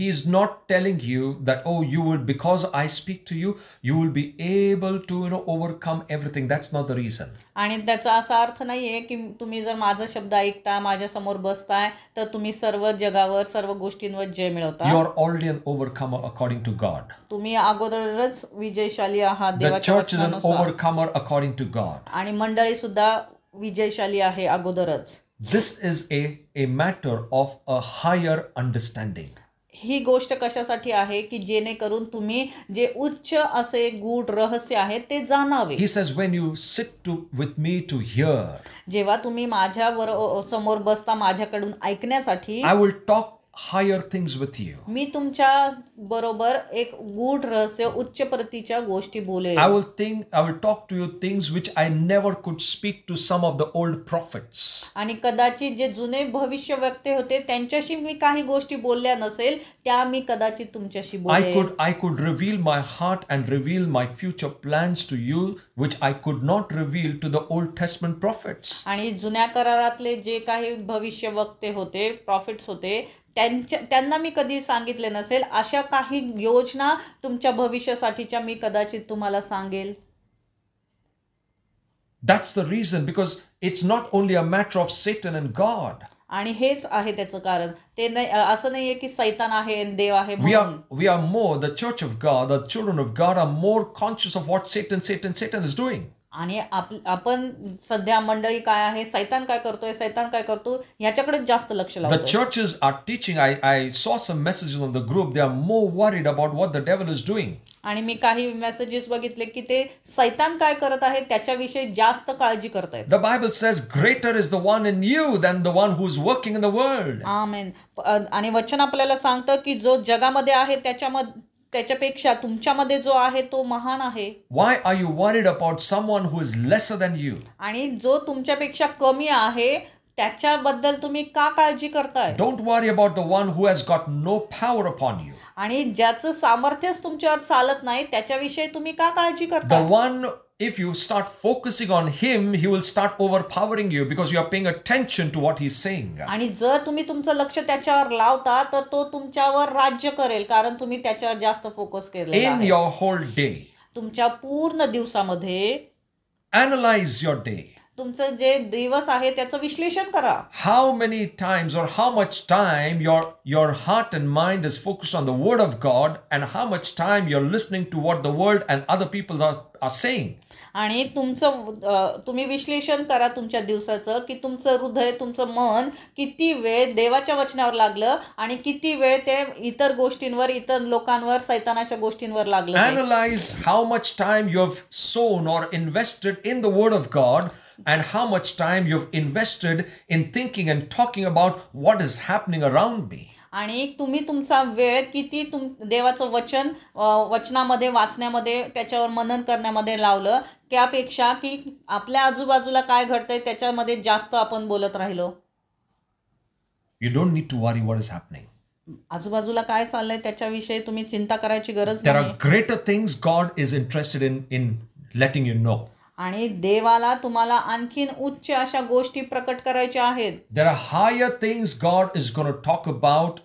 is not telling you that, oh, you will, because I speak to you, you will be able to overcome everything. That's not the reason. आणि त्याचा असा अर्थ नाहीये की तुम्ही जर माझा शब्द ऐकता, माझ्या समोर बसताय तर तुम्ही सर्व जगावर, सर्व गोष्टींवर जय मिळवता. You are already an overcomer according to God. तुम्ही अगोदरच विजयशाली आहात The देवाच्या church is an वचनानुसार. overcomer according to God. आणि मंडळी सुद्धा विजयशाली आहे अगोदरच. This is a matter of a higher understanding. ही गोष्ट कशासाठी आहे की जेणेकरून तुम्ही जे उच्च असे गूढ रहस्य आहे ते जाणावे. He says, when you sit with me to hear, जेव्हा तुम्ही माझ्या समोर बसता माझ्याकडून ऐकण्यासाठी, I will talk higher things with you. मी तुमच्या बरोबर एक गूढ रहस्य उच्च प्रतीच्या गोष्टी बोलेल. I will talk to you things which I never could speak to some of the old prophets. आणि कदाचित जे जुने भविष्य वक्ते होते त्यांच्याशी मी काही गोष्टी बोलल्या नसेल त्या मी कदाचित तुमच्याशी बोलेल. I could reveal my heart and reveal my future plans to you which I could not reveal to the Old Testament prophets. आणि जुन्या करारातले जे काही भविष्य वक्ते होते, प्रॉफिट्स होते, त्यांना मी कधी सांगितले नसेल अशा काही योजना तुमच्या भविष्यासाठीच्या मी कदाचित तुम्हाला सांगेल. That's the reason, because it's not only a matter of Satan and God. आणि हेच आहे त्याचं कारण. ते नाही असं नाहीये की सैतान आहे आणि देव आहे म्हणून. We are more, the church of God, the children of God are more conscious of what Satan is doing. आणि आपण सध्या मंडळी काय आहे, सैतान काय करतोय, सैतान काय करतो ह्याच्याकडे जास्त लक्ष लावतो. The churches are teaching. I saw some messages on the group. They are more worried about what the devil is doing. आणि मी काही मेसेजेस बघितले की ते सैतान काय करत आहे त्याच्याविषयी जास्त काळजी करतायत. The Bible says greater is the one in you than the one who is working in the world. आमेन. आणि वचन आपल्याला सांगतं की जो जगामध्ये आहे त्याच्यापेक्षा तुमच्यामध्ये जो आहे तो महान आहे. Why are you worried about someone who is lesser than you? आणि जो तुमच्यापेक्षा कमी आहे त्याच्याबद्दल तुम्ही का काळजी करताय? Don't worry about the one who has got no power upon you. आणि ज्याचं सामर्थ्यच तुमच्यावर चालत नाही त्याच्याविषयी तुम्ही का काळजी करताय? The one, if you start focusing on him, he will start overpowering you because you are paying attention to what he's saying. आणि जर तुम्ही तुमचं लक्ष त्याच्यावर लावता तर तो तुमच्यावर राज्य करेल कारण तुम्ही त्याच्यावर जास्त फोकस केलेला आहे. In your whole day, तुमच्या पूर्ण दिवसामध्ये analyze your day. तुमचं जे दिवस आहे त्याचं विश्लेषण करा. How many times or how much time your heart and mind is focused on the word of God, and how much time you're listening to what the world and other people are saying. आणि तुम्ही विश्लेषण करा तुमच्या दिवसाचं की तुमचं हृदय, तुमचं मन किती वेळ देवाच्या वचनावर लागलं आणि किती वेळ ते इतर गोष्टींवर, इतर लोकांवर, सैतानाच्या गोष्टींवर लागलं. Analyze how much time you have sown or invested in the word of God, and how much time you've invested in thinking and talking about what is happening around me. आणि तुम्ही तुमचा वेळ किती देवाचं वचनामध्ये वाचण्यामध्ये, त्याच्यावर मनन करण्यामध्ये लावलं त्यापेक्षा की आपल्या आजूबाजूला काय घडतंय त्याच्यामध्ये जास्त आपण बोलत राहिलो. You don't need to worry what is happening. आजूबाजूला काय चाललंय त्याच्याविषयी तुम्ही चिंता करायची गरज There नाही. are greater things God is interested in letting you know. आणि देवाला तुम्हाला आणखीन उच्च अशा गोष्टी प्रकट करायच्या आहेत. There are higher things God is going to talk about,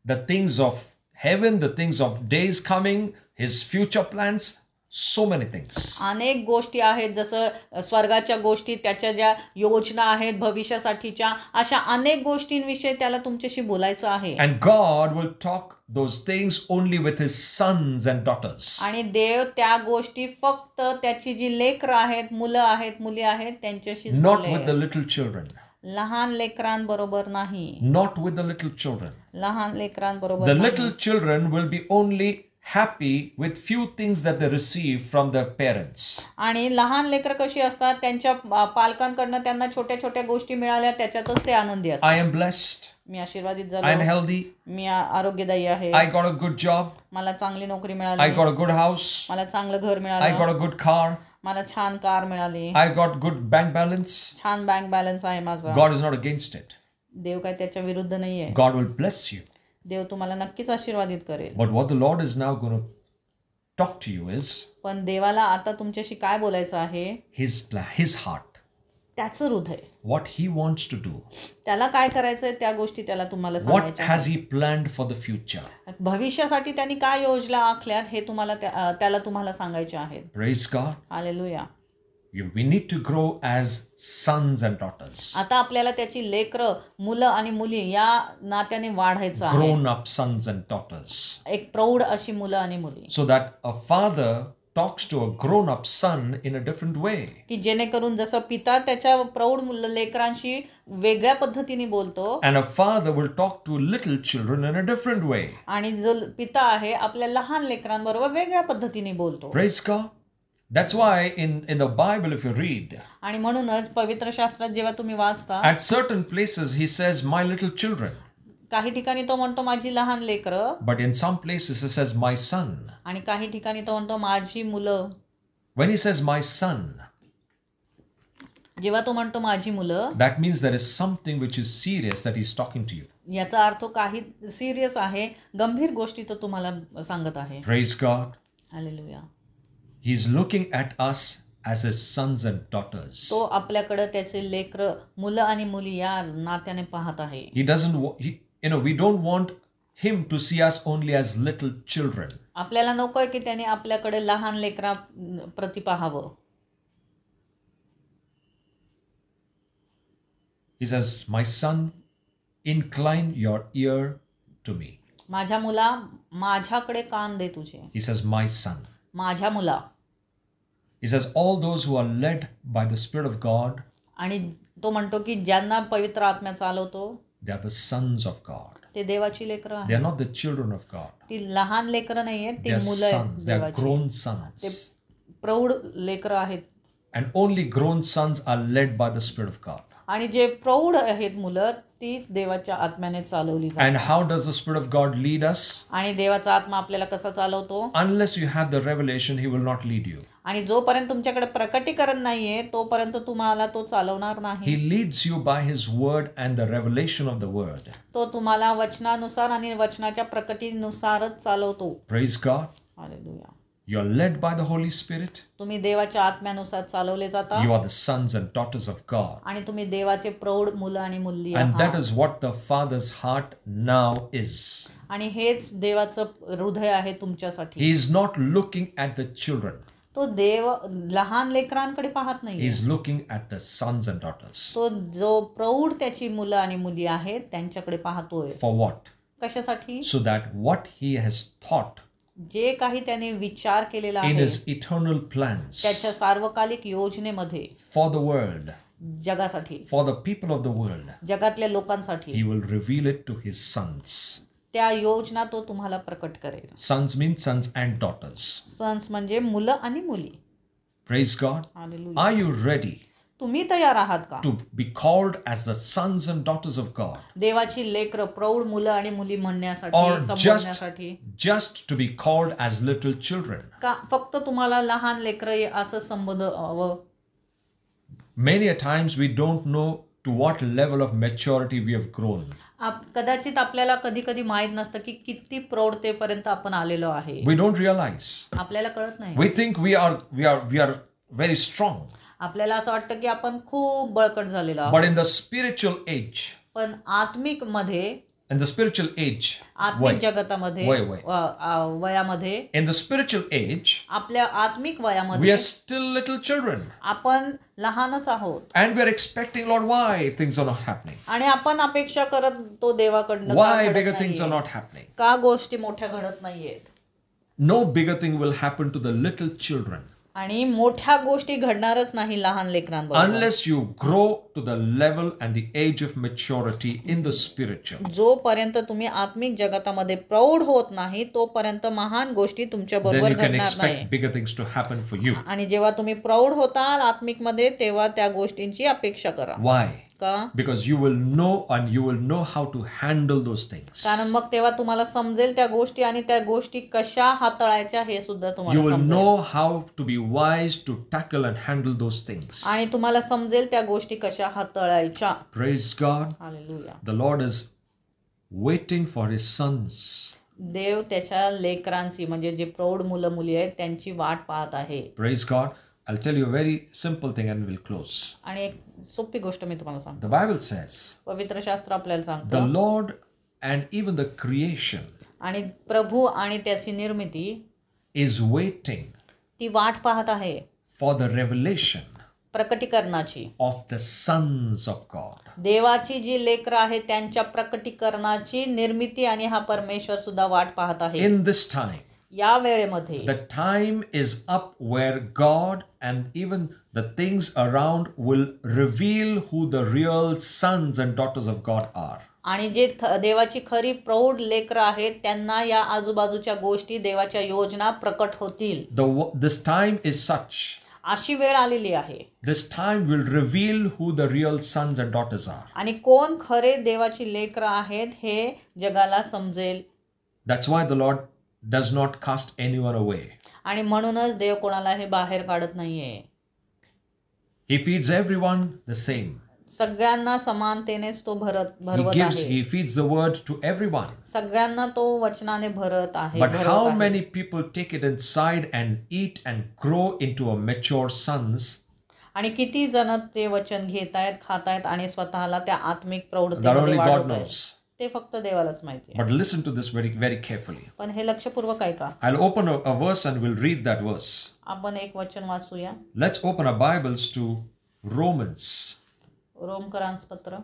the things of heaven, the things of days coming, his future plans, so many things. अनेक गोष्टी आहेत जसं स्वर्गाच्या गोष्टी, त्याच्या ज्या योजना आहेत भविष्यासाठीच्या, अशा अनेक गोष्टींविषयी त्याला तुमच्याशी बोलायचं आहे. And God will talk those things only with his sons and daughters. आणि देव त्या गोष्टी फक्त त्याची जी लेकरं आहेत, मुलं आहेत, मुली आहेत त्यांच्याशीच Not with बोलेल. the little children. लहान लेकरांबरोबर नाही. Not with the little children. लहान लेकरांबरोबर The नाही. little children will be only happy with few things that they receive from their parents. आणि लहान लेकरं कशी असतात, त्यांच्या पालकांकडनं त्यांना छोट्या छोट्या गोष्टी मिळाल्या त्याच्यातच ते आनंदी I असतात. am blessed. Me आशीर्वादित I am झालो, healthy. मी आरोग्यदायी आहे, I got a good job. मला चांगली नोकरी I मिळाली, got a good house. मला चांगलं घर I मिळालं, got a good car. मला छान कार मिळाली, I got good bank balance. छान बँक बॅलन्स आहे माझा. God is not against it. देव काय त्याच्या विरुद्ध नाहीये. God will bless you. देव तुम्हाला नक्कीच आशीर्वादित करेल. But what the Lord is now going to talk to you is पण देवाला आता तुमच्याशी काय बोलायचं आहे, his heart. त्याचं हृदय, What he wants to do. त्याला काय करायचंय त्या गोष्टी त्याला तुम्हाला What सांगायच्या has आहेत. he planned for the future? भविष्यासाठी त्यांनी काय योजना आखल्यात हे त्याला तुम्हाला सांगायचे आहेत. Praise God. Hallelujah. We need to grow as sons and daughters. आता आपल्याला त्याची लेकरं, मुलं आणि मुली या नात्याने वाढायचं आहे. Grown up sons and daughters. एक प्रौढ अशी मुलं आणि मुली, So that a father talks to a grown up son in a different way. की जेणेकरून जसं पिता त्याच्या प्रौढ लेकरांशी वेगळ्या पद्धतीने बोलतो And a father will talk to little children in a different way. आणि जो पिता आहे आपल्या लहान लेकरांबरोबर वेगळ्या पद्धतीने बोलतो. Praise God. That's why in the Bible, if you read, आणि म्हणूनच पवित्र शास्त्रात जेव्हा तुम्ही वाचता at certain places he says, my little children. काही ठिकाणी तो म्हणतो माझी लहान लेकरं, but in some places it says my son. आणि काही ठिकाणी तो म्हणतो माझी मुलं. When he says my son, जेव्हा तो म्हणतो माझी मुलं, that means there is something which is serious that he's talking to you. याचा अर्थ काही सिरियस आहे, गंभीर गोष्टी तो तुम्हाला सांगत आहे. Praise God. Hallelujah. He's looking at us as his sons and daughters. तो आपल्याकडे त्याचे लेकरं, मुलं आणि मुली या नात्याने पाहत आहे. He doesn't we don't want him to see us only as little children. आपल्याला नकोय की त्याने आपल्याकडे लहान लेकरा प्रति पाहावं. He says, my son, incline your ear to me. माझ्या मुला, माझ्याकडे कान दे तुझे. He says, my son. माझ्या मुला. He says, all those who are led by the Spirit of God, आणि तो म्हणतो की ज्यांना पवित्र आत्मा चालवतो, they are the sons of God. ते देवाची लेकरं They आहेत. are not the children of God. ती लहान लेकरं नाहीयेत, ती They are मुलं आहेत sons. They are देवाची. grown ते sons. प्रौढ लेकरं आहेत. And only grown sons are led by the Spirit of God. आणि जे प्रौढ आहेत मुलं, तीच देवाच्या आत्म्याने चालवली And जातात. how does the Spirit of God lead us? आणि देवाचा आत्मा आपल्याला कसा चालवतो? Unless you have the revelation, He will not lead you. आणि जोपर्यंत तुमच्याकडे प्रकटीकरण नाहीये, तोपर्यंत तुम्हाला तो चालवणार He नाही. leads you by His word and the revelation of the word. तो तुम्हाला वचनानुसार आणि वचनाच्या प्रकटीनुसारच चालवतो. Praise God. Hallelujah. You are led by the Holy Spirit. तुम्ही देवाच्या आत्म्यानुसार चालवले जाता, You are the sons and daughters of God. आणि तुम्ही देवाचे प्रौढ मुलं आणि मुली And that आहात. is what the Father's heart now is. आणि हेच देवाचं हृदय आहे तुमच्यासाठी. He is not looking at the children. तो देव लहान लेकरांकडे पाहत He नाही. is looking at the sons and daughters. तो जो प्रौढ त्याची मुलं आणि मुली आहेत त्यांच्याकडे पाहतोय. For what? कशासाठी? So that what He has thought जे काही त्याने विचार केलेला in आहे His eternal plans त्याच्या सार्वकालिक योजनेमध्ये, for the world, जगासाठी, for the people of the world, जगातल्या लोकांसाठी, He will reveal it to His sons. त्या योजना तो तुम्हाला प्रकट करेल. Sons means sons and daughters. Sons म्हणजे मुलं आणि मुली. Praise God. Hallelujah. Are you ready तुम्ही तयार आहात का? to be called as the sons and daughters of God? देवाची लेकरं, प्रौढ मुलं आणि मुली म्हणण्यासाठी, Or संबोधण्यासाठी, just to be called as little children? का फक्त तुम्हाला लहान लेकरं असं संबोधावं? Many a times we don't know to what level of maturity we have grown. कदाचित आपल्याला कधी कधी माहित नसतं की किती प्रौढतेपर्यंत आपण आलेलो आहे. We don't realize. आपल्याला कळत नाही. We think we are very strong. आपल्याला असं वाटतं की आपण खूप बळकट झालेलो But आहोत. in the spiritual age, पण आत्मिक मध्ये, आत्मिक जगतामध्ये, वय. वयामध्ये, in the spiritual age, आपल्या आत्मिक we वयामध्ये are still little children. आपण लहानच आहोत. And we are expecting, Lord, why things are not happening? आणि आपण अपेक्षा करत तो देवाकडनं का Why घडत bigger things are नाहीये? not happening? का गोष्टी मोठ्या घडत नाहीयेत? No bigger thing will happen to the little children आणि मोठ्या गोष्टी घडणारच नाही लहान लेकरांबरोबर, unless you grow to the level and the age of maturity in the spiritual. जोपर्यंत तुम्ही आत्मिक जगतामध्ये प्रौढ होत नाही तोपर्यंत महान गोष्टी तुमच्या Then बरोबर you can घडणार नाही. expect bigger things to happen for you. आणि जेव्हा तुम्ही प्रौढ होताल आत्मिक मध्ये तेव्हा त्या गोष्टींची अपेक्षा करा. Why? का? Because you will know and you will know how to handle those things. कारण मग तेव्हा तुम्हाला समजेल त्या गोष्टी आणि त्या गोष्टी कशा हाताळायच्या हे सुद्धा You तुम्हाला will समजेल. know how to be wise to tackle and handle those things. आणि तुम्हाला समजेल त्या गोष्टी कशा हाताळायच्या. Praise God. Hallelujah. The Lord is waiting for His sons. देव त्याच्या लेकरांची म्हणजे जे प्रौढ मुलं मुली आहेत त्यांची वाट पाहत आहे. Praise God. I'll tell you a very simple thing and we'll close. आणि एक सोपी गोष्ट मी तुम्हाला सांगतो. The Bible says, पवित्र शास्त्र आपल्याला the सांगतं, Lord and even the creation आणि प्रभू आणि त्याची निर्मिती is waiting ती वाट पाहत आहे for the revelation प्रकटीकरणाची. of the sons of God. देवाची जी लेकरं आहेत त्यांच्या प्रकटीकरणाची निर्मिती आणि हा परमेश्वर सुद्धा वाट पाहत आहे. In this time, या वेळेमध्ये the time is up where God and even the things around will reveal who the real sons and daughters of God are. आणि जे देवाची खरी प्रौढ लेकरं आहेत त्यांना या आजूबाजूच्या गोष्टी देवाच्या योजना प्रकट होतील. This time is such अशी वेळ आलेली आहे This time will reveal who the real sons and daughters are. आणि कोण खरे देवाची लेकरं आहेत हे जगाला समजेल. That's why the Lord does not cast anyone away. आणि म्हणूनच देव कोणाला हे बाहेर काढत नाहीये. He feeds everyone the same. सगळ्यांना समानतेनेच तो भरवत आहे. He feeds the word to everyone. सगळ्यांना तो वचनाने भरत आहे. But how many people take it inside and eat and grow into a mature sons? आणि किती जण ते वचन घेतायत, खातायत आणि स्वतःला त्या आत्मिक That प्रौढतेमध्ये only God वाढवतायत. knows. ते फक्त देवालाच माहिती आहे. But listen to this very carefully. पण हे लक्षपूर्वक ऐका. I'll open a verse and we'll read that verse. आपण एक वचन वाचूया. Let's open our Bibles to Romans. रोमकरांस पत्र.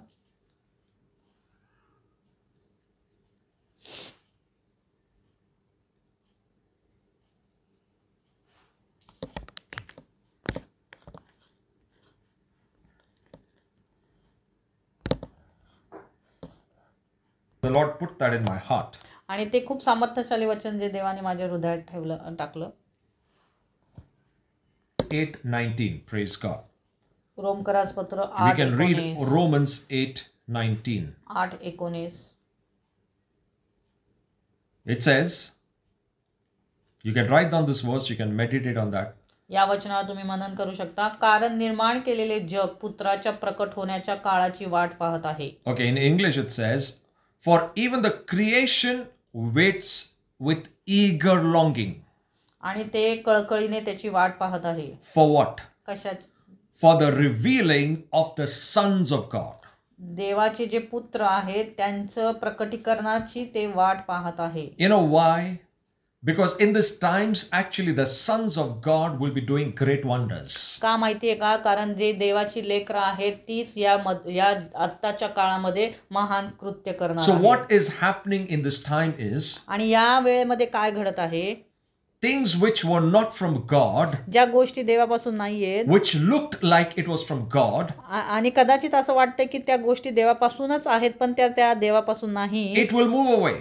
The Lord put that in my heart. आणि ते खूप सामर्थ्यशाली वचन जे देवाने माझ्या हृदयात टाकलं. 8:19. Praise God. रोमकरांस पत्र We can read Romans 8:19. 8:19. It says, you can write down this verse, you can meditate on that. या वचनावर तुम्ही मनन करू शकता. कारण निर्माण केलेले जग पुत्राच्या प्रकट होण्याच्या काळाची वाट पाहत आहे. Okay, in English it says, for even the creation waits with eager longing. आणि ते कळकळीने त्याची वाट पाहत आहे. For what? कशाची? For the revealing of the sons of God. देवाचे जे पुत्र आहेत त्यांचं प्रकटीकरणाची ते वाट पाहत आहे. You know why? Because in these times actually the sons of God will be doing great wonders. का माहितीये का? कारण जे देवाची लेकरं आहेत तीच या आत्ताच्या काळामध्ये महान कृत्य करणार So आहेत. what is happening in this time is आणि या वेळेमध्ये काय घडत आहे? things which were not from God, ज्या गोष्टी देवापासून नाहीयेत, which looked like it was from God, आणि कदाचित असं वाटतंय की त्या गोष्टी देवापासूनच आहेत पण त्या देवापासून नाही, it will move away.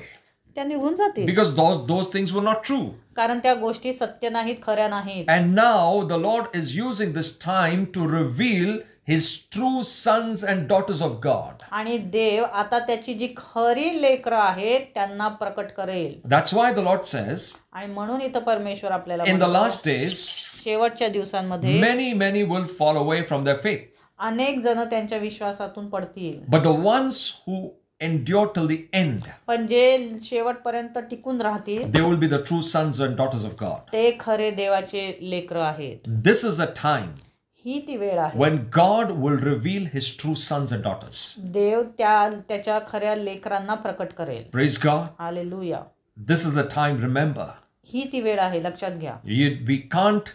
त्या निघून जातील. Because those things were not true. कारण त्या गोष्टी सत्य नाहीत, खऱ्या नाहीत. And now the Lord is using this time to reveal His true sons and daughters of God. आणि देव आता त्याची जी खरी लेकरं आहेत त्यांना प्रकट करेल. That's why the Lord says, आणि म्हणून इथं परमेश्वर आपल्याला in the म्हणतो, last days, शेवटच्या दिवसांमध्ये many will fall away from their faith. अनेक जण त्यांच्या विश्वासातून पडतील. But the ones who endure till the end, पण जे शेवटपर्यंत टिकून राहतील they will be the true sons and daughters of God. ते खरे देवाचे लेकरं आहेत. This is the time ही ती वेळ आहे when God will reveal His true sons and daughters. देव त्याच्या खऱ्या लेकरांना प्रकट करेल. Praise God. Hallelujah. This is the time, remember. ही ती वेळ आहे, लक्षात घ्या. We can't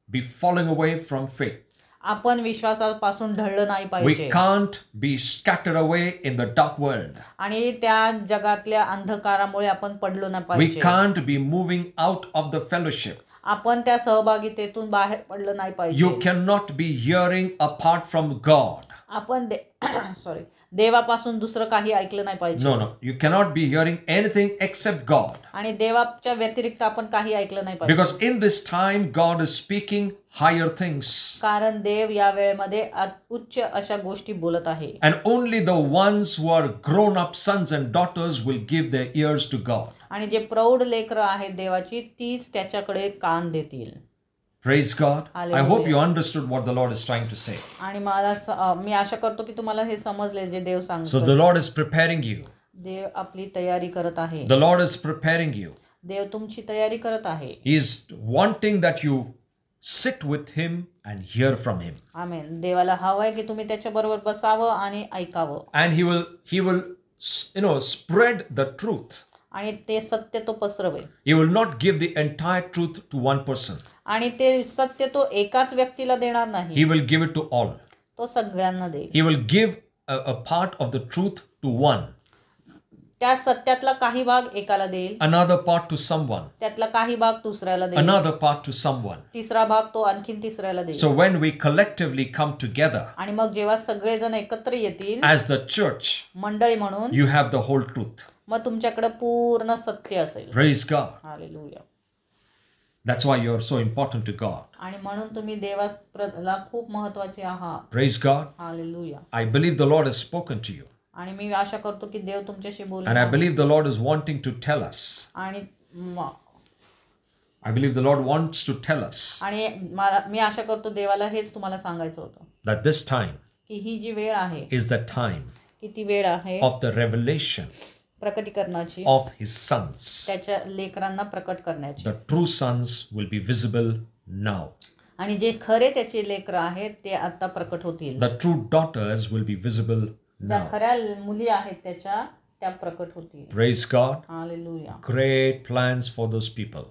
be falling away from faith. आपण विश्वासापासून ढळलं नाही We पाहिजे can't be scattered away in the dark world. आणि त्या जगातल्या अंधकारामुळे आपण पडलो नाही We पाहिजे. can't be moving out of the fellowship. आपण त्या सहभागितेतून बाहेर पडलं नाही पाहिजे. You cannot be hearing apart from God. आपण देवापासून दुसरं काही ऐकलं नाही पाहिजे. No. You cannot be hearing anything except God. आणि देवाच्या व्यतिरिक्त आपण काही ऐकलं नाही पाहिजे. Because in this time, God is speaking higher things. कारण देव या वेळेमध्ये उच्च अशा गोष्टी बोलत आहे. And only the ones who are grown up sons and daughters will give their ears to God. आणि जे प्रौढ लेकरं आहेत देवाची तीच त्याच्याकडे कान देतील. Praise God. Hallelujah. I hope you understood what the Lord is trying to say. आणि मी आशा करतो की तुम्हाला हे समजले जे देव So सांगतो. the Lord is preparing you. देव आपली तयारी करत आहे. The Lord is preparing you. देव तुमची तयारी करत आहे. He is wanting that you sit with Him and hear from Him. आमेन. देवाला हवंय की तुम्ही त्याच्या बरोबर बसावं आणि ऐकावं. And He will spread the truth. आणि ते सत्य तो पसरवेल. He will not give the entire truth to one person. आणि ते सत्य तो एकाच व्यक्तीला देणार नाही. He will give it to all. तो सगळ्यांना देईल. He will give a part of the truth to one. त्या सत्यातला काही भाग एकाला देईल. Another part to someone. त्यातला काही भाग दुसऱ्याला देईल. Another part to someone. तिसरा भाग तो आणखीन तिसऱ्याला देईल. So when we collectively come together आणि मग जेव्हा सगळेजण एकत्र येतील as the church, मंडळी म्हणून you have the whole truth. मग तुमच्याकडे पूर्ण सत्य असेल. Praise God. Hallelujah. That's why you're so important to God. आणि म्हणून तुम्ही देवाला खूप महत्वाचे आहात. Praise God. Hallelujah. I believe the Lord has spoken to you. आणि मी आशा करतो की देव तुमच्याशी बोलले And I आहे. believe the Lord is wanting to tell us. आणि I believe the Lord wants to tell us आणि मी आशा करतो देवाला हेच तुम्हाला सांगायचं होतं that this time की ही जी वेळ आहे is the time की ती वेळ आहे of the revelation प्रकटीकरणाची, of His sons. त्याच्या लेकरांना प्रकट करण्याची. The true sons will be visible now. आणि जे खरे त्याचे लेकर आहेत ते आता प्रकट होतील. The true daughters will be visible ज्या now. खऱ्या मुली आहेत त्या प्रकट होतील. Praise God. Hallelujah. Great plans for those people.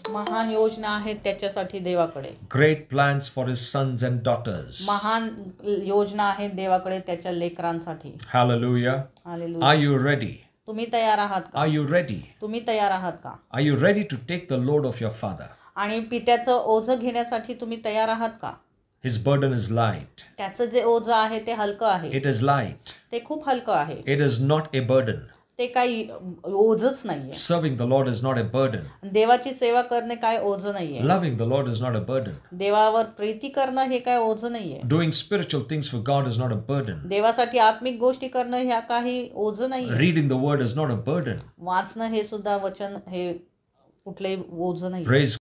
महान योजना आहेत त्याच्यासाठी देवाकडे. Great plans for His sons and daughters. महान योजना आहेत देवाकडे त्याच्या लेकरांसाठी. Hallelujah. Hallelujah. Are you ready? तुम्ही तयार आहात का? Are you ready? तुम्ही तयार आहात का? Are you ready to take the load of your father? आणि पित्याचं ओझं घेण्यासाठी तुम्ही तयार आहात का? His burden is light. त्याचं जे ओझं आहे ते हलकं आहे. It is light. ते खूप हलकं आहे. It is not a burden. ते काही ओझच नाहीये. Serving the Lord is not a burden. देवाची सेवा करणे काय ओझं नाहीये. Loving the Lord is not a burden. देवावर प्रीती करणं हे काय ओझं नाहीये. Doing spiritual things for God is not a burden. देवासाठी आत्मिक गोष्टी करणं ह्या काही ओझं नाहीये. Reading the word is not a burden. वाचणं हे सुद्धा वचन हे कुठलंही ओझं नाही. Praise